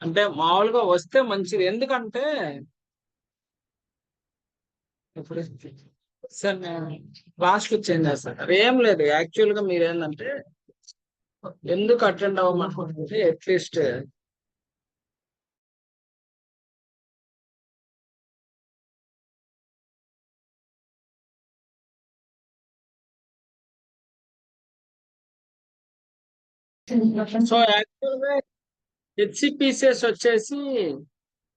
అంటే మామూలుగా వస్తే మంచిది ఎందుకంటే ఇప్పుడు సార్ నేను లాస్ట్ చేంజ్ చేస్తాను ఏం లేదు యాక్చువల్ గా మీరు ఏంటంటే ఎందుకు అటెండ్ అవ్వమనుకుంటుంది అట్లీస్ట్ సో యాక్చువల్ గా హెచ్సిపిసిఎస్ వచ్చేసి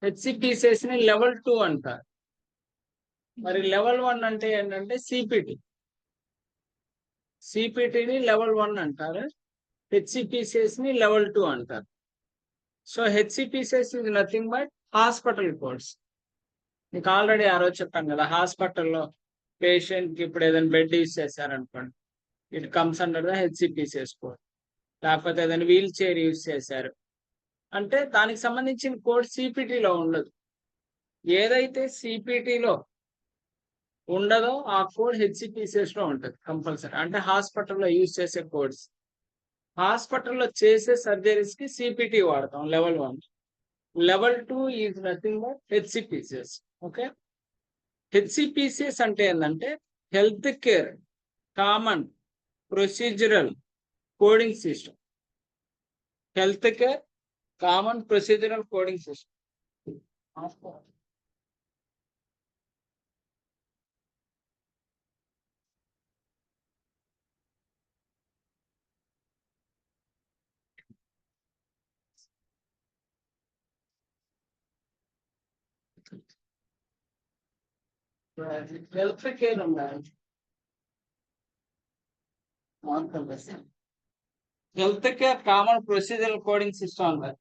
హెచ్సిపిసిఎస్ ని లెవెల్ 2 అంటారు మరి లెవెల్ 1 అంటే ఏంటంటే సిపిటిని లెవెల్ 1 అంటారు హెచ్సిపిసిఎస్ ని లెవెల్ 2 అంటారు so HCPCS is nothing but hospital course మీకు ఆల్రెడీ ఆ రోజు చెప్పాను కదా హాస్పిటల్లో పేషెంట్ కి ఇప్పుడు ఏదైనా బెడ్ యూజ్ చేశారనుకోండి it comes under the HCPCS course లేకపోతే ఏదైనా వీల్ చైర్ యూజ్ చేశారు అంటే దానికి సంబంధించిన కోడ్ సిపిటిలో ఉండదు ఏదైతే సిపిటిలో ఉండదో ఆ కోడ్ హెచ్సిపిసిఎస్ లో ఉంటుంది కంపల్సరీ అంటే హాస్పిటల్లో యూజ్ చేసే కోడ్స్ హాస్పిటల్లో చేసే సర్జరీస్ కి సిపిటి వాడతాం level 1 level 2 is nothing but HCPCS okay HCPCS అంటే ఏంటంటే health care common procedural coding system health care common procedural coding system health care ఉండాలి health care common procedural coding system ఉండాలి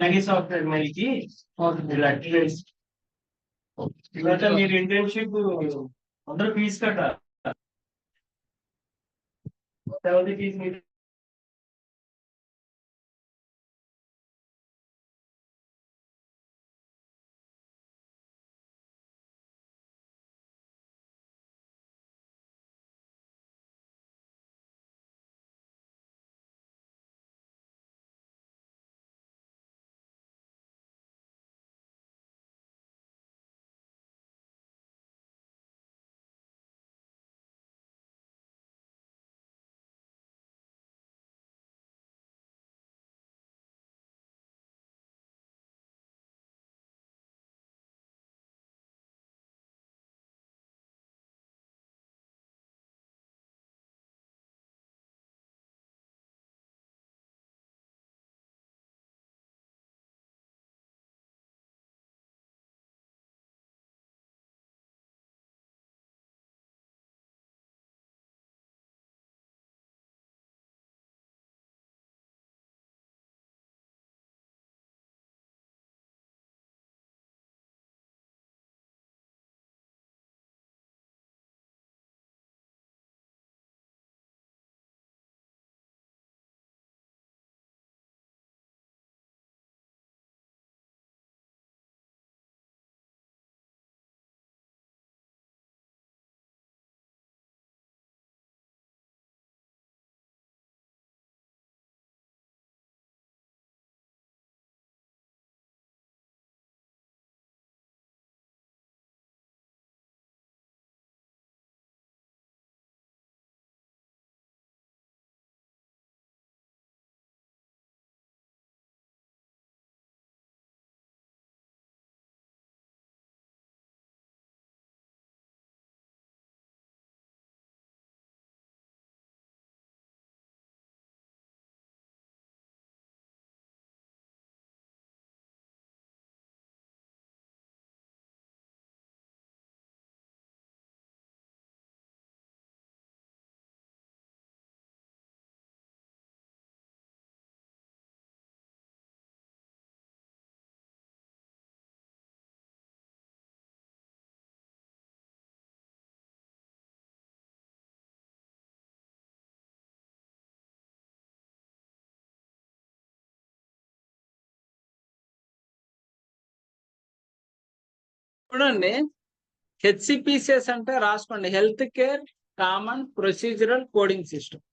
తగి సాఫ్ట్వేర్ మెయిల్కి ఇలాంటి మీరు ఇంటర్న్షిప్ అందరూ ఫీజు కట్టాలి. ఫీజు మీరు చూడండి, హెచ్సిపిసిఎస్ అంటే రాసుకోండి, health care common procedural coding system.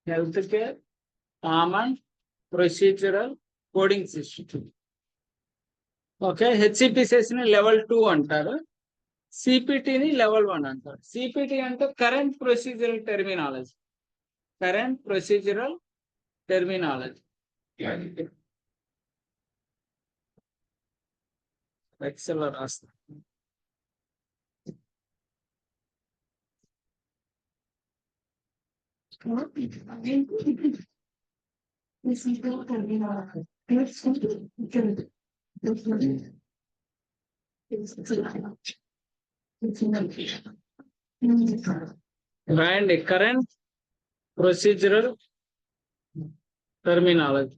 Health care common procedural coding system. Okay, HCPCS ని లెవెల్ 2 అంటారు, సిపిటిని లెవెల్ 1 అంటారు. సిపిటి అంటే current procedural terminology. Current procedural terminology. Excel లో రాస్తా. రాయండి, కరెంట్ ప్రొసీజరల్ టెర్మినాలజీ.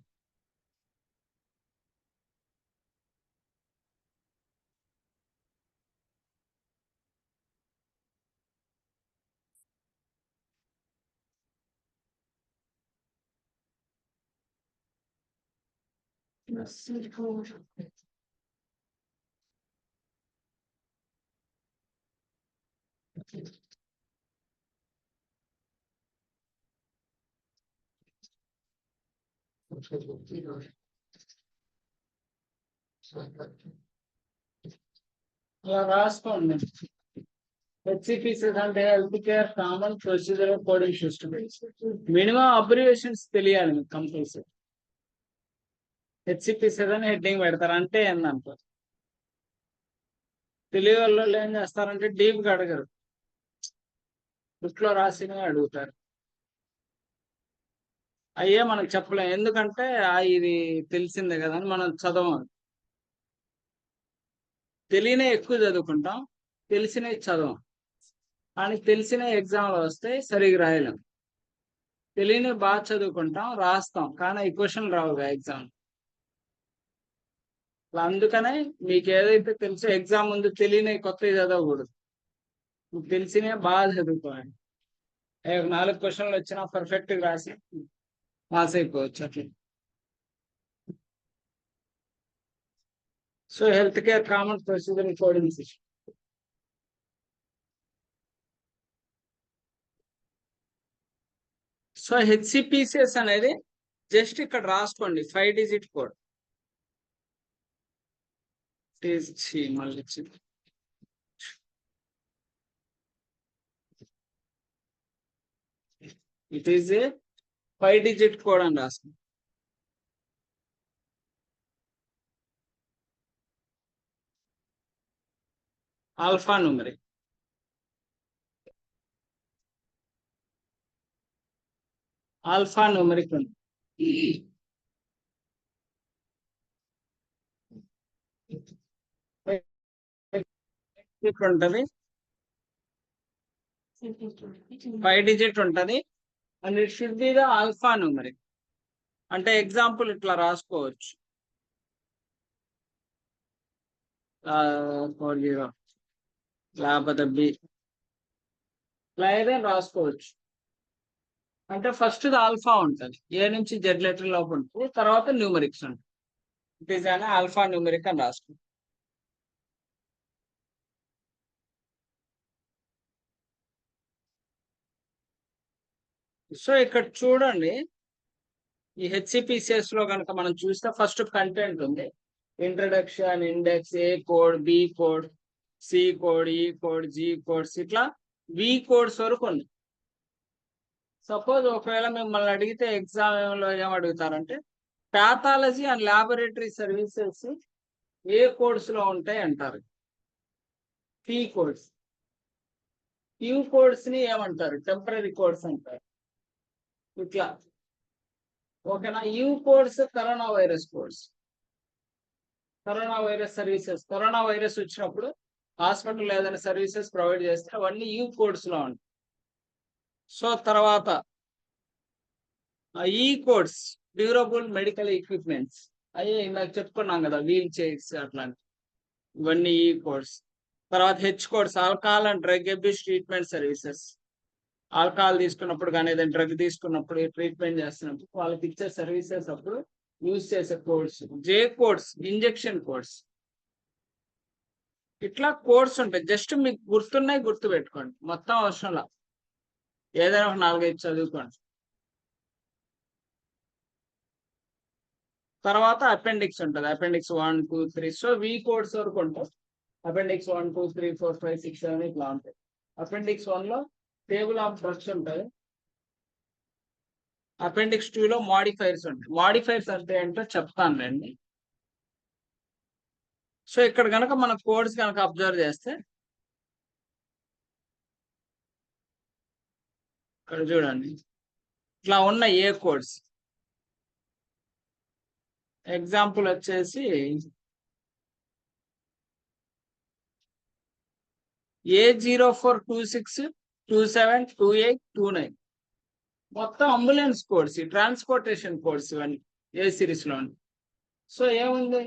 అలా రాసుకోండి. హెచ్సిపిసిఎస్ అంటే health care common procedural coding system. Minimum abbreviations తెలియాలి మీకు కంపల్సరీ. హెచ్సిపిసిఎస్ అని హెడ్డింగ్ పెడతారు, అంటే ఏందంటారు. తెలియ వాళ్ళు ఏం చేస్తారంటే డీప్గా అడగరు, బుక్లో రాసినవి అడుగుతారు. అయ్యే మనకు చెప్పలేం, ఎందుకంటే ఇది తెలిసిందే కదా అని మనం చదవం. తెలియనే ఎక్కువ చదువుకుంటాం, తెలిసినవి చదవం. కానీ తెలిసిన ఎగ్జామ్లో వస్తే సరిగ్గా రాయలేం. తెలియని బాగా చదువుకుంటాం, రాస్తాం, కానీ ఈ క్వశ్చన్ రావుగా ఎగ్జామ్. అందుకనే మీకు ఏదైతే తెలుసో ఎగ్జామ్ ముందు తెలియని కొత్తవి చదవకూడదు, మీకు తెలిసినే బాగా చదువుకోవాలి. 4 క్వశ్చన్లు వచ్చినా పర్ఫెక్ట్ గా రాసి పాస్ అయిపోవచ్చు అట్లా. So health care common procedure coding system. So HCPCS అనేది జస్ట్ ఇక్కడ రాసుకోండి, 5 డిజిట్ కోడ్. మళ్ళీ it is a 5 digit code అని రాసుకోండి. Alpha numeric. ఆల్ఫా న్యూమరిక్ ఉంది. ఉంటది 5 డిజిట్ ఉంటది and it should be the alpha numeric. అంటే ఎగ్జాంపుల్ ఇట్లా రాసుకోవచ్చు, 40 లేకపోతే బి ఇలా ఏదైనా రాసుకోవచ్చు. అంటే ఫస్ట్ ఆల్ఫా ఉంటుంది, ఏ నుంచి జెడ్ లెటర్ లోపు ఉంటుంది, తర్వాత న్యూమరిక్స్ ఉంటుంది. ఇట్ ఈస్ అనే ఆల్ఫా న్యూమరిక్ అని రాసుకోవచ్చు. సో ఇక్కడ చూడండి, ఈ హెచ్సిపిసిఎస్ లో కనుక మనం చూస్తే ఫస్ట్ కంటెంట్ ఉంది, introduction, index, A code, B code, C code, E code, G codes, ఇట్లా వి కోడ్స్ వరకు ఉంది. సపోజ్ ఒకవేళ మిమ్మల్ని అడిగితే ఎగ్జామ్ లో ఏం అడుగుతారంటే pathology and laboratory services A codes లో ఉంటాయి అంటారు. P codes. క్యూ కోడ్స్ ని ఏమంటారు, టెంపరీ కోడ్స్ అంటారు. ఇట్లా ఓకేనా. You codes corona virus codes, corona virus services. Corona virus వచ్చినప్పుడు హాస్పిటల్ ఏదైనా సర్వీసెస్ ప్రొవైడ్ చేస్తే అవన్నీ యూ కోడ్స్ లో ఉంటాయి. సో తర్వాత ఈ కోడ్స్ డ్యూరబుల్ మెడికల్ ఎక్విప్మెంట్స్, అయ్యే ఇందాక చెప్పుకున్నాం కదా, వీల్ చైర్స్ అట్లాంటి, ఇవన్నీ ఈ కోడ్స్. తర్వాత H codes, alcohol and drug abuse treatment services. Alcohol తీసుకున్నప్పుడు కానీ ఏదైనా డ్రగ్ తీసుకున్నప్పుడు, ట్రీట్మెంట్ చేస్తున్నప్పుడు వాళ్ళకి ఇచ్చే సర్వీసెస్ అప్పుడు యూజ్ చేసే కోడ్స్. జే కోడ్స్, ఇంజెక్షన్ కోడ్స్. ఇట్లా కోడ్స్ ఉంటాయి, జస్ట్ మీకు గుర్తున్నాయి గుర్తు పెట్టుకోండి, మొత్తం అవసరంలా, ఏదైనా ఒక 4-5 చదువుకోండి. తర్వాత అపెండిక్స్ ఉంటుంది, అపెండిక్స్ 1, 2, 3. సో వి కోడ్స్ వరకు ఉంటాయి. అపెండిక్స్ 1, 2, 3, 4, 5, 6, 7 ఇట్లా ఉంటాయి. అపెండిక్స్ 1 లో టేబుల్ ఆఫ్ డ్రగ్స్ ఉంటుంది. అపెండిక్స్ 2 లో మాడిఫైర్స్ ఉంటాయి. మాడిఫైర్స్ అంటే ఏంటో చెప్తాను రండి. సో ఇక్కడ కనుక మన కోడ్స్ కనుక అబ్జర్వ్ చేస్తే ఇక్కడ చూడండి, ఇట్లా ఉన్న ఏ కోడ్స్. ఎగ్జాంపుల్ వచ్చేసి A0426272829 మొత్తం అంబులెన్స్ కోడ్స్, ట్రాన్స్పోర్టేషన్ కోడ్స్ ఇవన్నీ ఏ సిరీస్ లో. సో ఏముంది,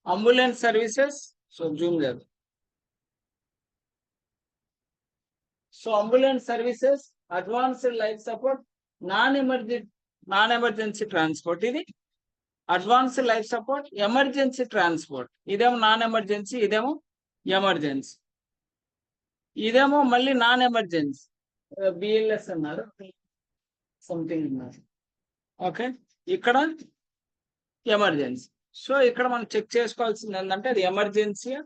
అంబులెన్స్ సర్వీసెస్. సో జూమ్ లేదు. So ambulance services, advanced life support, non emergency transport. ఇది advanced life support, emergency transport. ఇదేమో నాన్ ఎమర్జెన్సీ, ఇదేమో ఎమర్జెన్సీ. ఇదేమో మళ్ళీ నాన్ ఎమర్జెన్సీ, బిఎల్ఎస్ అన్నారు, సంథింగ్ అన్నారు. ఓకే, ఇక్కడ ఎమర్జెన్సీ. సో ఇక్కడ మనం చెక్ చేసుకోవాల్సింది ఏంటంటే అది ఎమర్జెన్సీయా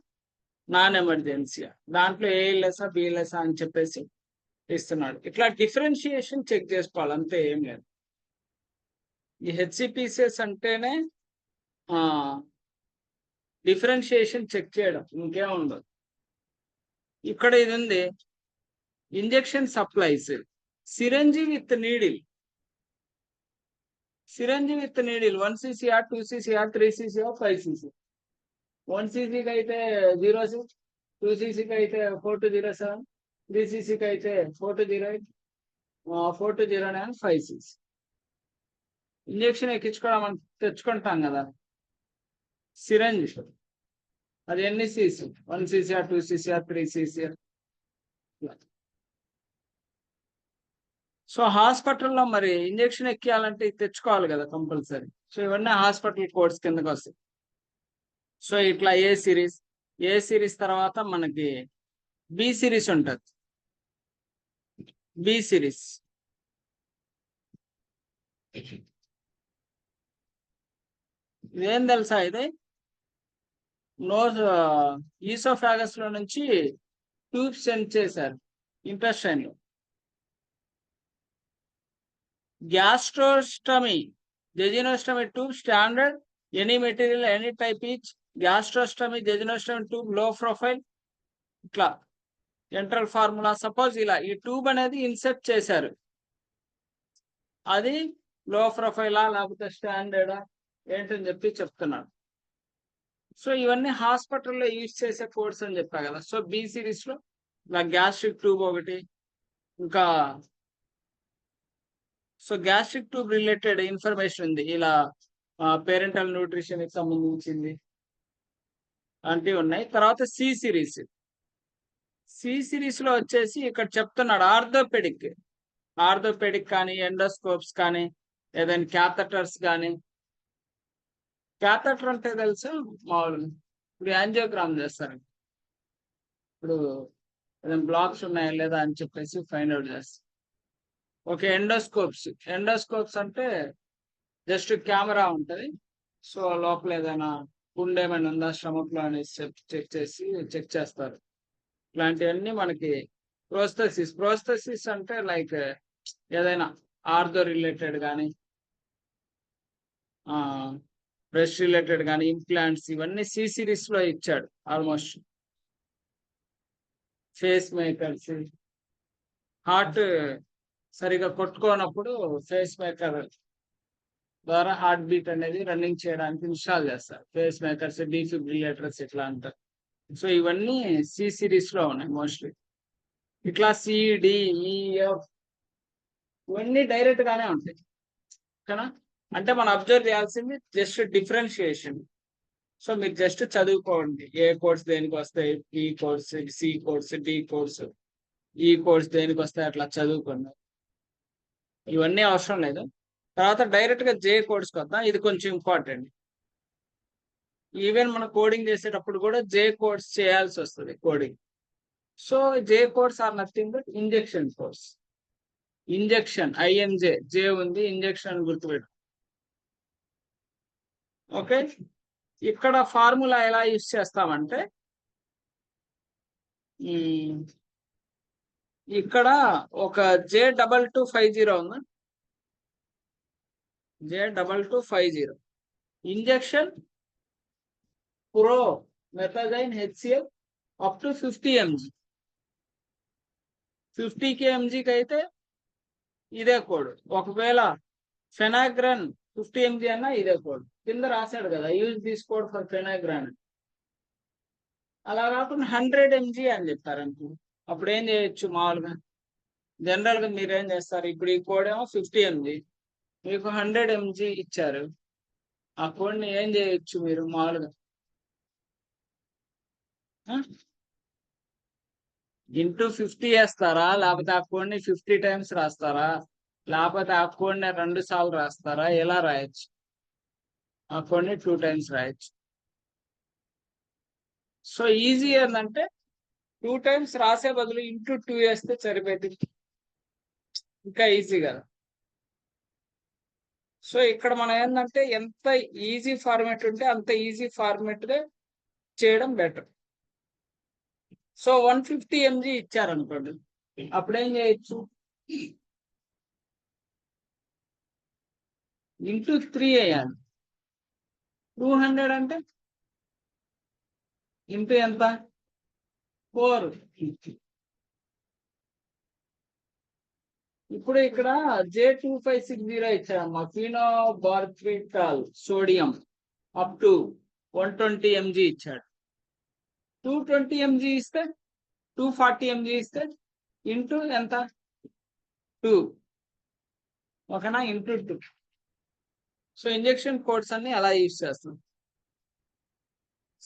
నాన్ ఎమర్జెన్సీయా, దాంట్లో ఏఎల్ఎస్ఆ బిఎల్ఎస్ఆ అని చెప్పేసి ఇస్తున్నాడు. ఇట్లా డిఫరెన్షియేషన్ చెక్ చేసుకోవాలి, అంతే, ఏం లేదు. ఈ హెచ్సిపిసిఎస్ అంటేనే డిఫరెన్షియేషన్ చెక్ చేయడం, ఇంకేం ఉండదు. ఇక్కడ ఇది ఉంది, injection supplies, syringe with needle. Syringe with needle 1 cc/, 2 cc/, 3 cc/, 5 cc. 1 cc అయితే 06, 2 cc అయితే 4207, 3 cc అయితే 4208, 4209, 5 cc. ఇంజెక్షన్ ఎక్కించుకోవడం మనం తెచ్చుకుంటాం కదా, సిరంజ్. అది ఎన్ని CC? 1 cc, 2 cc, 3 cc. So హాస్పిటల్లో మరి ఇంజెక్షన్ ఎక్కియాలంటే ఇది తెచ్చుకోవాలి కదా కంపల్సరీ. సో ఇవన్నీ హాస్పిటల్ కోడ్స్ కిందకి వస్తాయి. సో ఇట్లా ఏ సిరీస్ తర్వాత మనకి బి సిరీస్ ఉంటుంది. బి సిరీస్ ఇదేం తెలుసా? ఇది నోజ్ ఈసోఫాగస్ లో నుంచి ట్యూబ్ సెండ్ చేశారు ఇంటెస్టైన్ లో. Gastrostomy, jejunostomy tube standard, any material any type each. Gastrostomy, jejunostomy tube లో ప్రొఫైల్. ఇట్లా ఎంట్రల్ ఫార్ములా. సపోజ్ ఇలా ఈ ట్యూబ్ అనేది ఇన్సెర్ట్ చేశారు, అది లో ప్రొఫైలా లేకపోతే స్టాండర్డా ఏంటని చెప్పి చెప్తున్నాడు. సో ఇవన్నీ హాస్పిటల్లో యూజ్ చేసే కోడ్స్ అని చెప్పా కదా. సో బి సిరీస్ లో ఇలా గ్యాస్ట్రిక్ ట్యూబ్ ఒకటి, ఇంకా so gastric tube related information ఉంది. ఇలా పేరెంటల్ న్యూట్రిషన్ కి సంబంధించింది అంటివి ఉన్నాయి. తర్వాత సి సిరీస్ లో వచ్చేసి ఇక్కడ చెప్తున్నాడు ఆర్థోపెడిక్ కానీ, ఎండోస్కోప్స్ కానీ, ఏదైనా క్యాథటర్స్ కానీ. క్యాథటర్ అంటే తెలుసా? మామూలుగా ఇప్పుడు యాంజియోగ్రామ్ చేస్తారు. ఇప్పుడు ఏదైనా బ్లాక్స్ ఉన్నాయా లేదా అని చెప్పేసి ఫైండ్ అవుట్ చేస్తారు. ఓకే, ఎండోస్కోప్స్ అంటే జస్ట్ కెమెరా ఉంటుంది. సో లోపల ఏదైనా గుండె ఏమైనా ఉందా స్టమక్ లో అనేసి చెక్ చేస్తారు. ఇట్లాంటివన్నీ మనకి ప్రోస్థెసిస్ అంటే లైక్ ఏదైనా ఆర్థో రిలేటెడ్ కానీ, బ్రెస్ట్ రిలేటెడ్ కానీ, ఇంప్లాంట్స్, ఇవన్నీ సి సిరీస్ లో ఇచ్చాడు ఆల్మోస్ట్. ఫేస్ మేకర్స్, హార్ట్ సరిగా కొట్టుకోనప్పుడు ఫేస్ మేకర్ ద్వారా హార్ట్ బీట్ అనేది రన్నింగ్ చేయడానికి ఇన్స్టాల్ చేస్తారు. ఫేస్ మేకర్స్, డిఫిబ్రిలేటర్స్ ఇట్లా అంటారు. సో ఇవన్నీ సి సిరీస్ లో ఉన్నాయి మోస్ట్లీ. ఇట్లా సిడిఈఎఫ్ ఇవన్నీ డైరెక్ట్ గానే ఉంటాయి కదా. అంటే మనం అబ్జర్వ్ చేయాల్సింది జస్ట్ డిఫరెన్షియేషన్. సో మీరు జస్ట్ చదువుకోండి ఏ కోర్స్ దేనికి వస్తాయి, E codes, C codes, D codes, E codes దేనికి వస్తాయి, అట్లా చదువుకోండి. ఇవన్నీ అవసరం లేదు. తర్వాత డైరెక్ట్ గా జే కోడ్స్ వద్దాం. ఇది కొంచెం ఇంపార్టెంట్. ఈవెన్ మనం కోడింగ్ చేసేటప్పుడు కూడా జే కోడ్స్ చేయాల్సి వస్తుంది coding. So J codes are nothing but injection codes. Injection INJ, J ఉంది, ఇంజెక్షన్ గుర్తుపెట్టు. ఓకే, ఇక్కడ ఫార్ములా ఎలా యూజ్ చేస్తామంటే ఇక్కడ ఒక J2250 ఉంది. J2250 injection promethazine HCl up to 50 mg. 50 kmgకి అయితే ఇదే కోడ్. ఒకవేళ ఫెనాగ్రాన్ 50 mg అన్నా ఇదే కోడ్. కింద రాశాడు కదా, యూజ్ దిస్ కోడ్ ఫర్ ఫెనాగ్రాన్. అలా కాకుండా 100 mg అని చెప్పారనుకో, అప్పుడు ఏం చేయొచ్చు? మామూలుగా జనరల్ గా మీరు ఏం చేస్తారు, ఇప్పుడు ఈ కోడ్ ఏమో 50 mg, మీకు 100 mg ఇచ్చారు. ఆ కోడ్ని ఏం చేయొచ్చు మీరు మామూలుగా? ఇంటూ 50 వేస్తారా, లేకపోతే ఆ కోడ్ని 50 times రాస్తారా, లేకపోతే ఆ కోడ్ని 2 సార్లు రాస్తారా? ఎలా రాయొచ్చు? ఆ కోడ్ని 2 times రాయొచ్చు. సో ఈజీ ఏంటంటే 2 times రాసే బదులు ఇంటూ 2 వేస్తే సరిపోతుంది, ఇంకా ఈజీ కదా. సో ఇక్కడ మనం ఏంటంటే ఎంత ఈజీ ఫార్మేట్ ఉంటే అంత ఈజీ ఫార్మేట్ గా చేయడం బెటర్. సో 150 mg ఇచ్చారనుకోండి, అప్పుడేం చేయొచ్చు? ఇంటూ 3 వేయాలి. 200 అంటే ఇంటూ ఎంత? 4. ఇప్పుడు ఇక్కడ J2560 ఇచ్చారమ్మా, phenobarbital sodium up to 120 mg ఇచ్చాడు. 220 mg ఇస్తే 240 mg ఇస్తే ఇంటూ ఎంత? 2. ఓకేనా? ఇంటూ 2. సో ఇంజెక్షన్ కోడ్స్ అన్ని అలా యూజ్ చేస్తాం.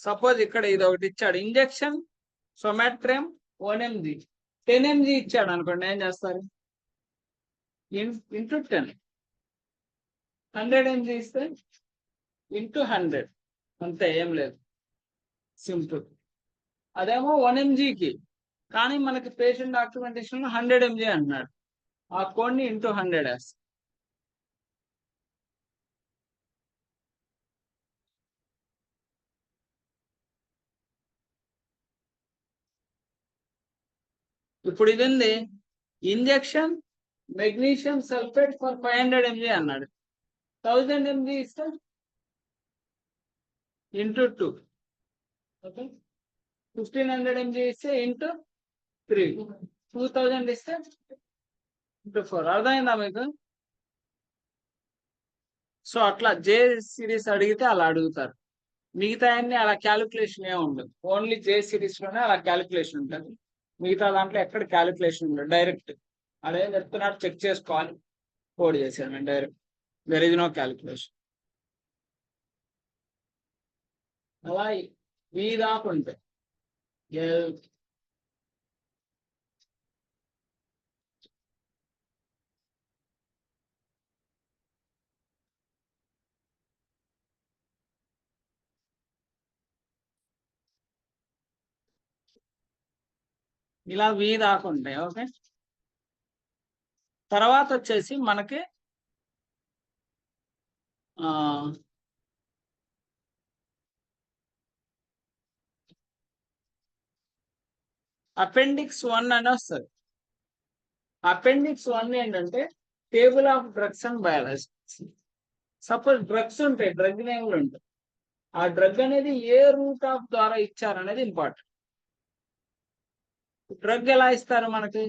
సపోజ్ ఇక్కడ ఇది ఒకటి ఇచ్చాడు, ఇంజెక్షన్ సొమాట్రియం 1 mg 10 mg ఇచ్చాడు అనుకోండి, ఏం చేస్తారు? ఇంటూ 10. 100 mg ఇస్తే ఇంటూ 100, అంతే, ఏం లేదు, సింపుల్. అదేమో 1 mgకి, కానీ మనకి పేషెంట్ డాక్యుమెంటేషన్ 100 mg అంటున్నాడు, ఆ కోడ్ని ఇంటూ 100 వేస్తాం. ఇప్పుడు ఇది ఉంది, injection magnesium sulphate for 500 mg అన్నాడు, 1000 mg ఇస్తే ఇంటూ 2, ఓకే, 1500 mg ఇస్తే ఇంటూ 3, 2000 ఇస్తే ఇంటూ 4. అర్థమైందా మీకు? సో అట్లా జే సిరీస్ అడిగితే అలా అడుగుతారు, మిగతా అన్ని అలా క్యాలిక్యులేషన్ ఏ ఉండదు, ఓన్లీ జే సిరీస్ లోనే అలా క్యాలిక్యులేషన్ ఉంటుంది, మిగతా దాంట్లో ఎక్కడ క్యాలిక్యులేషన్ ఉండదు. డైరెక్ట్ అదే చెప్తున్నట్టు చెక్ చేసుకోవాలి, కోడ్ చేశాను నేను direct, there is no calculation. అలా ఈ దాకా ఉంటాయి. ఇలా వి దాకా ఉంటాయి. ఓకే, తర్వాత వచ్చేసి మనకి అపెండిక్స్ 1 అని వస్తుంది. అపెండిక్స్ 1 ఏంటంటే table of drugs and biology. Suppose drugs ఉంటాయి, డ్రగ్ నేమ్లు ఉంటాయి, ఆ డ్రగ్ అనేది ఏ రూట్ ఆఫ్ ద్వారా ఇచ్చారనేది ఇంపార్టెంట్. డ్రగ్ ఎలా ఇస్తారు మనకి?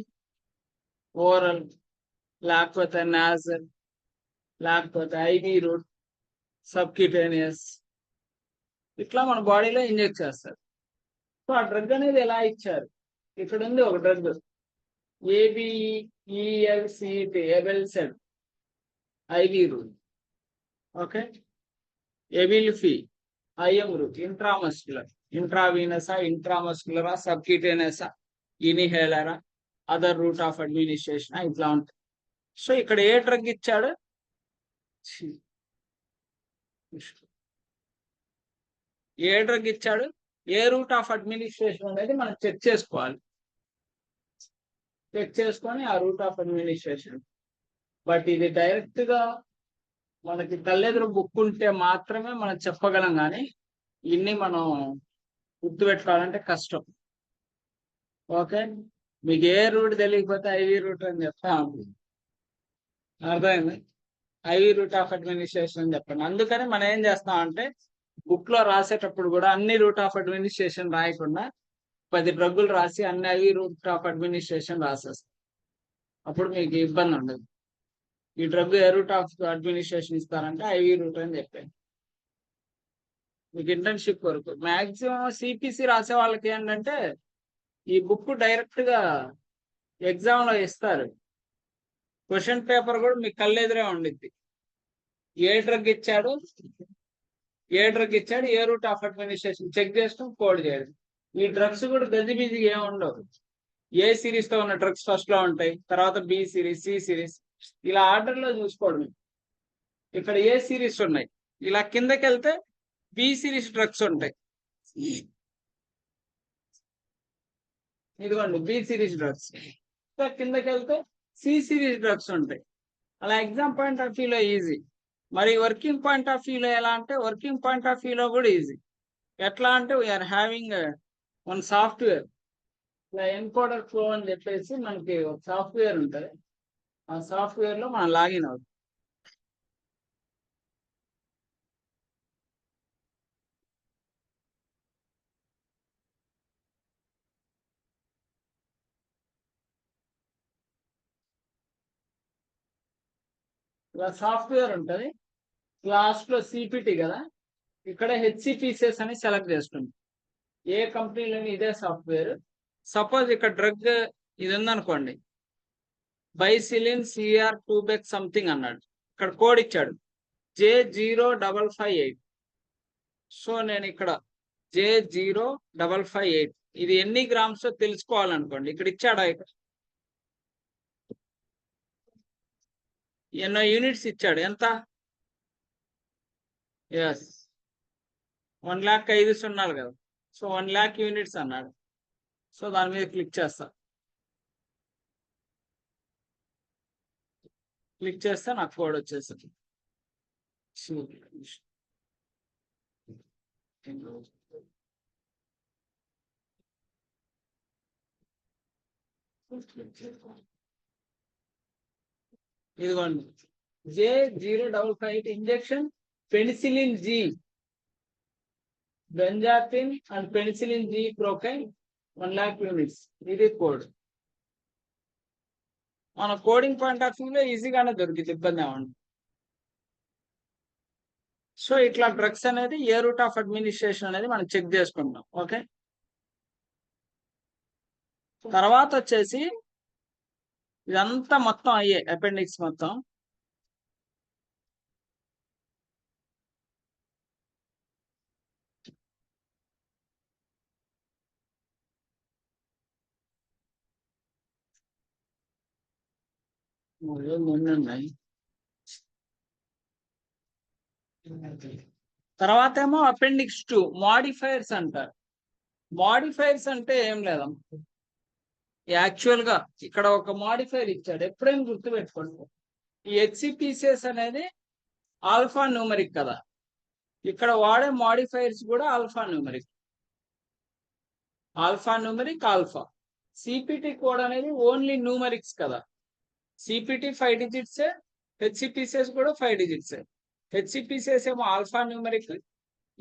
ఓరల్, లేకపోతే నాజల్, లేకపోతే ఐవి రూట్, సబ్క్యూటేనియస్, ఇట్లా మన బాడీలో ఇంజెక్ట్ చేస్తారు. సో ఆ డ్రగ్ అనేది ఎలా ఇచ్చారు? ఇక్కడ ఉంది ఒక drug ABELCT, Abelcet, IV route, okay, Abilify, IM route, intramuscular, ఇంట్రావీనసా, ఇంట్రామస్కులరా, సబ్క్యూటేనియసా, ఇనిహేలరా, అదర్ రూట్ ఆఫ్ అడ్మినిస్ట్రేషన్, ఇట్లా ఉంటుంది. సో ఇక్కడ ఏ డ్రగ్ ఇచ్చాడు? ఏ డ్రగ్ ఇచ్చాడు, ఏ రూట్ ఆఫ్ అడ్మినిస్ట్రేషన్ అనేది మనం చెక్ చేసుకోవాలి. చెక్ చేసుకొని ఆ రూట్ ఆఫ్ అడ్మినిస్ట్రేషన్. బట్ ఇది డైరెక్ట్ గా మనకి కళ్ళెదురు బుక్ ఉంటే మాత్రమే మనం చెప్పగలం, కానీ ఇన్ని మనం గుర్తుపెట్టుకోవాలంటే కష్టం. ఓకే, మీకు ఏ రూట్ తెలియకపోతే ఐవి రూట్ అని చెప్తా ఉంటుంది, అర్థమైంది? ఐవి రూట్ ఆఫ్ అడ్మినిస్ట్రేషన్ అని చెప్పండి. అందుకని మనం ఏం చేస్తామంటే బుక్ లో రాసేటప్పుడు కూడా అన్ని రూట్ ఆఫ్ అడ్మినిస్ట్రేషన్ రాయకుండా 10 డ్రగ్గులు రాసి అన్ని ఐవి రూట్ ఆఫ్ అడ్మినిస్ట్రేషన్ రాసేస్తాం, అప్పుడు మీకు ఇబ్బంది ఉండదు. ఈ drug A route of administration ఇస్తారంటే ఐవి రూట్ అని చెప్పాను. మీకు ఇంటర్న్షిప్ వరకు మాక్సిమం సిపిసి రాసే వాళ్ళకి ఏంటంటే ఈ బుక్ డైరెక్ట్ గా ఎగ్జామ్ లో ఇస్తారు, క్వశ్చన్ పేపర్ కూడా మీకు కళ్ళెదురే ఉండిద్ది. ఏ డ్రగ్ ఇచ్చాడు, ఏ రూట్ ఆఫ్ అడ్మినిస్ట్రేషన్ చెక్ చేస్తాం, కోడ్ చేయడం. ఈ డ్రగ్స్ కూడా గజిబిజి ఏమి ఉండవు. ఏ సిరీస్ తో ఉన్న డ్రగ్స్ ఫస్ట్ లో ఉంటాయి, తర్వాత బి సిరీస్, సి సిరీస్, ఇలా ఆర్డర్ లో చూసుకోవడం. ఇక్కడ ఏ సిరీస్ ఉన్నాయి, ఇలా కిందకి వెళ్తే బి సిరీస్ డ్రగ్స్ ఉంటాయి, ఇదిగోండి బి సిరీస్ డ్రగ్స్. కిందకి వెళ్తే సి సిరీస్ డ్రగ్స్ ఉంటాయి. అలా ఎగ్జామ్ పాయింట్ ఆఫ్ వ్యూలో ఈజీ. మరి వర్కింగ్ పాయింట్ ఆఫ్ వ్యూలో ఎలా అంటే, వర్కింగ్ పాయింట్ ఆఫ్ వ్యూలో కూడా ఈజీ. ఎట్లా అంటే వీఆర్ హ్యావింగ్ వన్ సాఫ్ట్వేర్, ఇలా ఎన్కోడర్ ఫ్లో అని చెప్పేసి మనకి ఒక సాఫ్ట్వేర్ ఉంటుంది. ఆ సాఫ్ట్వేర్ లో మనం లాగిన్ అవుతాం. ఇలా సాఫ్ట్వేర్ ఉంటుంది. లాస్ట్ లో సిపిటి కదా, ఇక్కడ హెచ్సిపిసిఎస్ అని సెలెక్ట్ చేసుకుంటాం. ఏ కంపెనీలోని ఇదే సాఫ్ట్వేర్. సపోజ్ ఇక్కడ డ్రగ్ ఇది ఉందనుకోండి, బైసిలిన్ CR2 సంథింగ్ అన్నాడు, ఇక్కడ కోడ్ ఇచ్చాడు J0558. సో నేను ఇక్కడ J0558 ఇది ఎన్ని గ్రామ్స్ తెలుసుకోవాలనుకోండి. ఇక్కడ ఇచ్చాడా, ఇక్కడ ఎన్నో యూనిట్స్ ఇచ్చాడు, ఎంత? ఎస్ 1,00,000 5 సున్నాలు కదా. సో 1,00,000 యూనిట్స్ అన్నాడు. సో దాని మీద క్లిక్ చేస్తా. క్లిక్ చేస్తే నాకు కోడ్ వచ్చేస్తుంది. ఇదిగోండి J0558 injection penicillin G, benzathine and penicillin G procaine 1,00,000 units. ఇది కోడ్. మన కోడింగ్ పాయింట్ ఆఫ్ వ్యూలో ఈజీగానే దొరికింది, ఇబ్బంది ఏమండి. సో ఇట్లా డ్రగ్స్ అనేది ఏ రూట్ ఆఫ్ అడ్మినిస్ట్రేషన్ అనేది మనం చెక్ చేసుకుంటాం. ఓకే, తర్వాత వచ్చేసి ఇదంతా మొత్తం అయ్యే అపెండిక్స్ మొత్తం. ఉన్నాయి. తర్వాత ఏమో అపెండిక్స్ 2 మాడిఫైర్స్ అంటారు. మాడిఫైర్స్ అంటే ఏం లేదమ్మా, యాక్చువల్ గా ఇక్కడ ఒక మాడిఫైర్ ఇచ్చాడు, ఎప్పుడైనా గుర్తుపెట్టుకోండి. ఈ హెచ్సిపిసిఎస్ అనేది ఆల్ఫా న్యూమరిక్ కదా, ఇక్కడ వాడే మాడిఫైర్స్ కూడా alphanumeric. Alphanumeric alpha. CPT code అనేది ఓన్లీ న్యూమరిక్స్ కదా. సిపిటి 5 డిజిట్స్, హెచ్సిపిసిఎస్ కూడా 5 డిజిట్స్. హెచ్సిపిసిఎస్ ఏమో ఆల్ఫా న్యూమరిక్,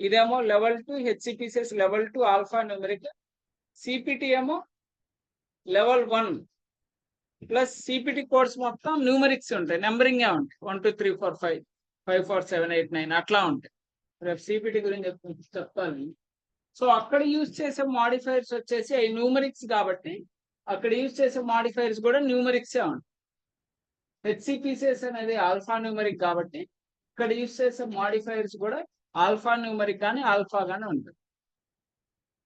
ఇదేమో level 2 HCPCS level 2 alphanumeric. CPT ఏమో లెవెల్ 1 ప్లస్ సిపిటి కోడ్స్ మొత్తం న్యూమరిక్స్ ఉంటాయి, నెంబరింగ్ ఉంటాయి. 1 2 3 4 5 5 4 7 8 9 అట్లా ఉంటాయి. రేపు సిపిటి గురించి చెప్తాను. సో అక్కడ యూజ్ చేసే మాడిఫైర్స్ వచ్చేసి అవి న్యూమరిక్స్ కాబట్టి అక్కడ యూజ్ చేసే మాడిఫైర్స్ కూడా న్యూమరిక్సే ఉంటాయి. హెచ్సిపిసిఎస్ అనేది ఆల్ఫా న్యూమరిక్ కాబట్టి ఇక్కడ యూజ్ చేసే మాడిఫైర్స్ కూడా ఆల్ఫా న్యూమరిక్ కానీ ఆల్ఫా గానే ఉంటుంది.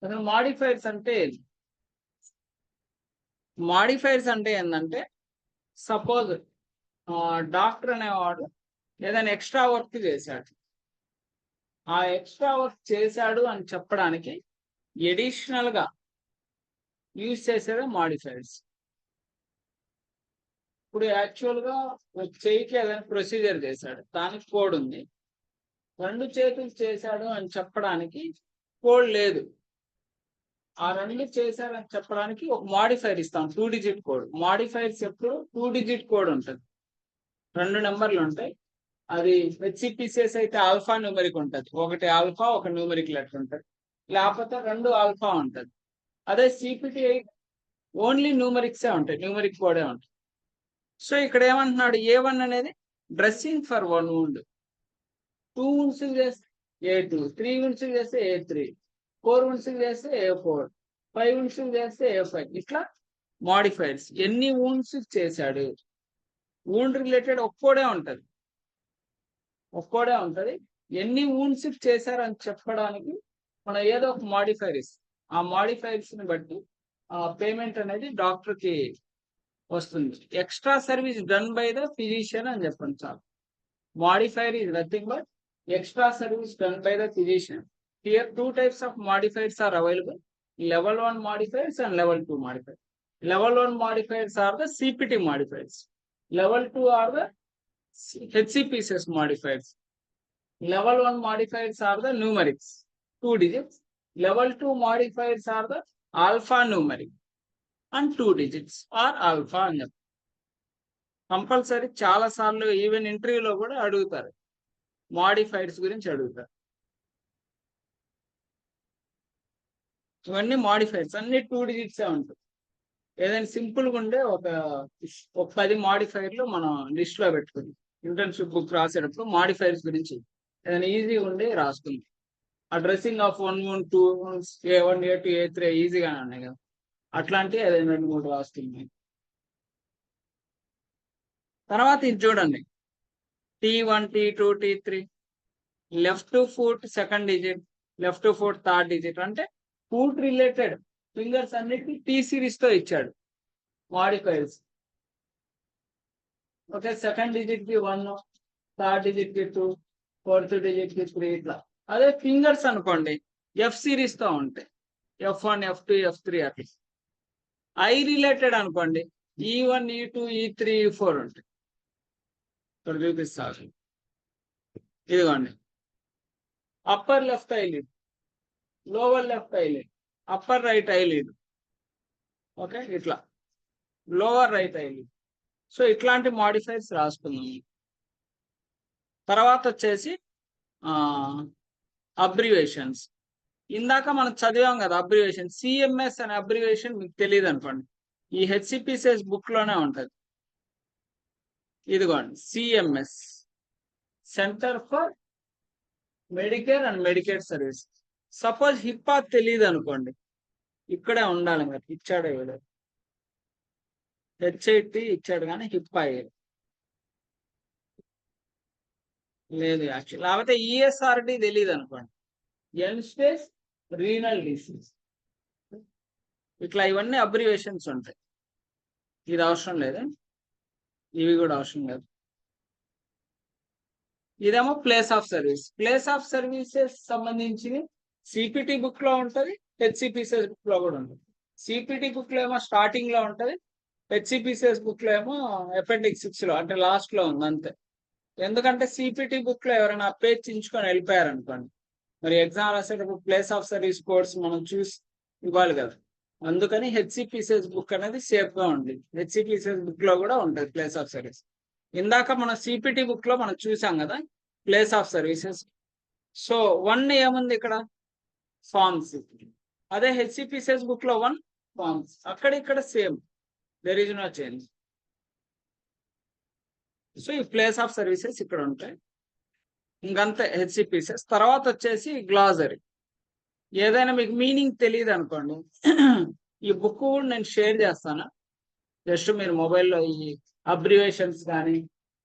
అసలు మాడిఫైర్స్ అంటే ఏంటంటే సపోజ్ డాక్టర్ అనేవాడు ఏదైనా ఎక్స్ట్రా వర్క్ చేశాడు, ఆ ఎక్స్ట్రా వర్క్ చేశాడు అని చెప్పడానికి ఎడిషనల్ గా యూజ్ చేసేదే మాడిఫైర్స్. ఇప్పుడు యాక్చువల్ గా ఒక చేయికి ఏదైనా ప్రొసీజర్ చేశాడు, దానికి కోడ్ ఉంది. 2 చేతులు చేశాడు అని చెప్పడానికి కోడ్ లేదు. ఆ 2 చేశారని చెప్పడానికి ఒక మాడిఫైర్ ఇస్తాం, 2 డిజిట్ కోడ్. మాడిఫైర్స్ ఎప్పుడు 2 డిజిట్ కోడ్ ఉంటుంది, 2 నెంబర్లు ఉంటాయి. అది హెచ్సిపిసిఎస్ అయితే ఆల్ఫా న్యూమరిక్ ఉంటుంది, ఒకటి ఆల్ఫా ఒక న్యూమరిక్ లెటర్ ఉంటుంది, లేకపోతే 2 ఆల్ఫా ఉంటుంది. అదే సిపిటి అయితే ఓన్లీ న్యూమరిక్సే ఉంటాయి, న్యూమరిక్ కోడే ఉంటుంది. సో ఇక్కడ ఏమంటున్నాడు, A1 అనేది డ్రెస్సింగ్ ఫర్ 1 wound, 2 wounds చేస్తే A2, 3 wounds చేస్తే A3, 4 wounds చేస్తే A4, 5 wounds చేస్తే A5. ఇట్లా మాడిఫైర్స్ ఎన్ని wounds చేశాడు, wound రిలేటెడ్ ఒక్కోడే ఉంటది. ఎన్ని wounds చేశారని చెప్పడానికి మనం ఏదో ఒక మాడిఫైర్ ఇస్తాం. ఆ మాడిఫైర్స్ ని బట్టి పేమెంట్ అనేది డాక్టర్ కి వస్తుంది. Extra service done by the physician అని చెప్పండి చాలు. Modifier is nothing but extra service done by the physician. Here 2 types of modifiers are available, level 1 modifiers and level 2 modifiers. Level 1 modifiers are the CPT modifiers. Level 2 are the HCPCS modifiers. Level 1 modifiers are the numerics, 2 digits. Level 2 modifiers are the alpha numeric and 2 digits or alpha అని చెప్పి కంపల్సరీ చాలా సార్లు ఈవెన్ ఇంటర్వ్యూలో కూడా అడుగుతారు, మాడిఫైర్స్ గురించి అడుగుతారు. ఇవన్నీ మాడిఫైర్స్ అన్ని 2 digits ఉంటాయి. ఏదైనా సింపుల్ గా ఉండే ఒక 10 మాడిఫైర్లు మనం లిస్ట్ లో పెట్టుకుని ఇంటర్న్షిప్ బుక్ రాసేటప్పుడు మాడిఫైర్స్ గురించి ఏదైనా ఈజీగా ఉండే రాసుకుంది. ఆ dressing of 1 wound 2 wounds A1 A2 A3 ఈజీగానే ఉన్నాయి కదా, అట్లాంటి ఏదైనా 2 3 రాసుకుంది. తర్వాత ఇది చూడండి, T1, T2, T3. Left foot second digit, left foot third digit. అంటే ఫుట్ రిలేటెడ్ ఫింగర్స్ అన్నిటి టీ సిరీస్ తో ఇచ్చాడు మాడిఫైర్స్. ఓకే, సెకండ్ డిజిట్ కి 1, థర్డ్ డిజిట్ కి 2, ఫోర్త్ డిజిట్ కి 3 ఇట్లా. అదే ఫింగర్స్ అనుకోండి ఎఫ్ సిరీస్ తో ఉంటాయి, F1, F2, F3 అట్లా. ఐ రిలేటెడ్ అనుకోండి E1, E2, E3, E4 ఉంటాయి. ఇక్కడ చూపిస్తారు, ఇదిగోండి. Upper left eyelid, lower left eyelid, upper right eyelid. Okay, ఇట్లా లోవర్ రైట్ ఐలిడ్. సో ఇట్లాంటి మాడిఫైర్స్ రాసుకుందాం. తర్వాత వచ్చేసి అబ్రివేషన్స్. ఇందాక మనం చదివాం కదా అబ్రివేషన్. సిఎంఎస్ అనే అబ్రివేషన్ మీకు తెలియదు అనుకోండి, ఈ హెచ్సిపిసిఎస్ బుక్ లోనే ఉంటది. ఇదిగోండి CMS, centre for Medicare and Medicare service. Suppose HIPAA తెలియదు అనుకోండి, ఇక్కడే ఉండాలి మరి, ఇచ్చాడు ఇవ్వలేదు. హెచ్ఐటి ఇచ్చాడు కానీ హిప్పా లేదు యాక్చువల్. లేకపోతే ఈఎస్ఆర్డి తెలియదు అనుకోండి, ఎన్ స్పేస్ రీనల్ డిసీజ్. ఇట్లా ఇవన్నీ అబ్రివేషన్స్ ఉంటాయి. ఇది అవసరం లేదు, ఇవి కూడా అవసరం లేదు. ఇదేమో place of service. Place of services సంబంధించి సిపిటి బుక్ లో ఉంటది, హెచ్సిపిసిఎస్ బుక్ లో కూడా ఉంటుంది. సిపిటి బుక్ లో ఏమో స్టార్టింగ్ లో ఉంటది, హెచ్సిపిసిఎస్ బుక్ లో ఏమో అపెండిక్స్ 6 లో అంటే లాస్ట్ లో ఉంది అంతే. ఎందుకంటే సిపిటి బుక్ లో ఎవరైనా పేజ్ చించుకొని వెళ్ళిపోయారు అనుకోండి, మరి ఎగ్జామ్ రాసేటప్పుడు ప్లేస్ ఆఫ్ సర్వీస్ కోడ్స్ మనం చూసి ఇవ్వాలి కదా. అందుకని హెచ్సిపిసిఎస్ బుక్ అనేది సేఫ్ గా ఉంది. హెచ్సిపిసిఎస్ బుక్ లో కూడా ఉంటుంది ప్లేస్ ఆఫ్ సర్వీస్. ఇందాక మనం సిపిటి బుక్ లో మనం చూసాం కదా ప్లేస్ ఆఫ్ సర్వీసెస్. సో 1 ఏముంది ఇక్కడ, ఫార్మ్స్. అదే హెచ్సిపిసిఎస్ బుక్ లో 1 ఫార్మ్స్, అక్కడ ఇక్కడ same, there is no change. So ఈ ప్లేస్ ఆఫ్ సర్వీసెస్ ఇక్కడ ఉంటాయి. ఇంకంతే హెచ్సిపిసిఎస్. తర్వాత వచ్చేసి గ్లాజరీ. ఏదైనా మీకు మీనింగ్ తెలియదు అనుకోండి, ఈ బుక్ కూడా నేను షేర్ చేస్తాను. జస్ట్ మీరు మొబైల్లో ఈ అబ్రివేషన్స్ కానీ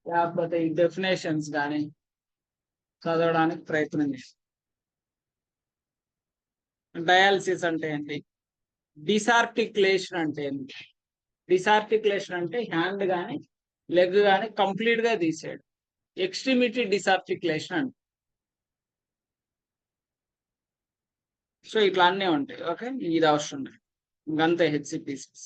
లేకపోతే ఈ డెఫినేషన్స్ కానీ చదవడానికి ప్రయత్నం చేస్తాను. డయాలసిస్ అంటే ఏంటి, డిసార్టికులేషన్ అంటే ఏంటి. డిసార్టికులేషన్ అంటే హ్యాండ్ కానీ లెగ్ కానీ కంప్లీట్ గా తీసేయడం, ఎక్స్ట్రిమిటీ డిసార్టికులేషన్ అంటే. సో ఇట్లా అన్నీ ఉంటాయి. ఓకే, ఇది అవసరం లేదు, ఇంకంతే హెచ్సిపిసిఎస్.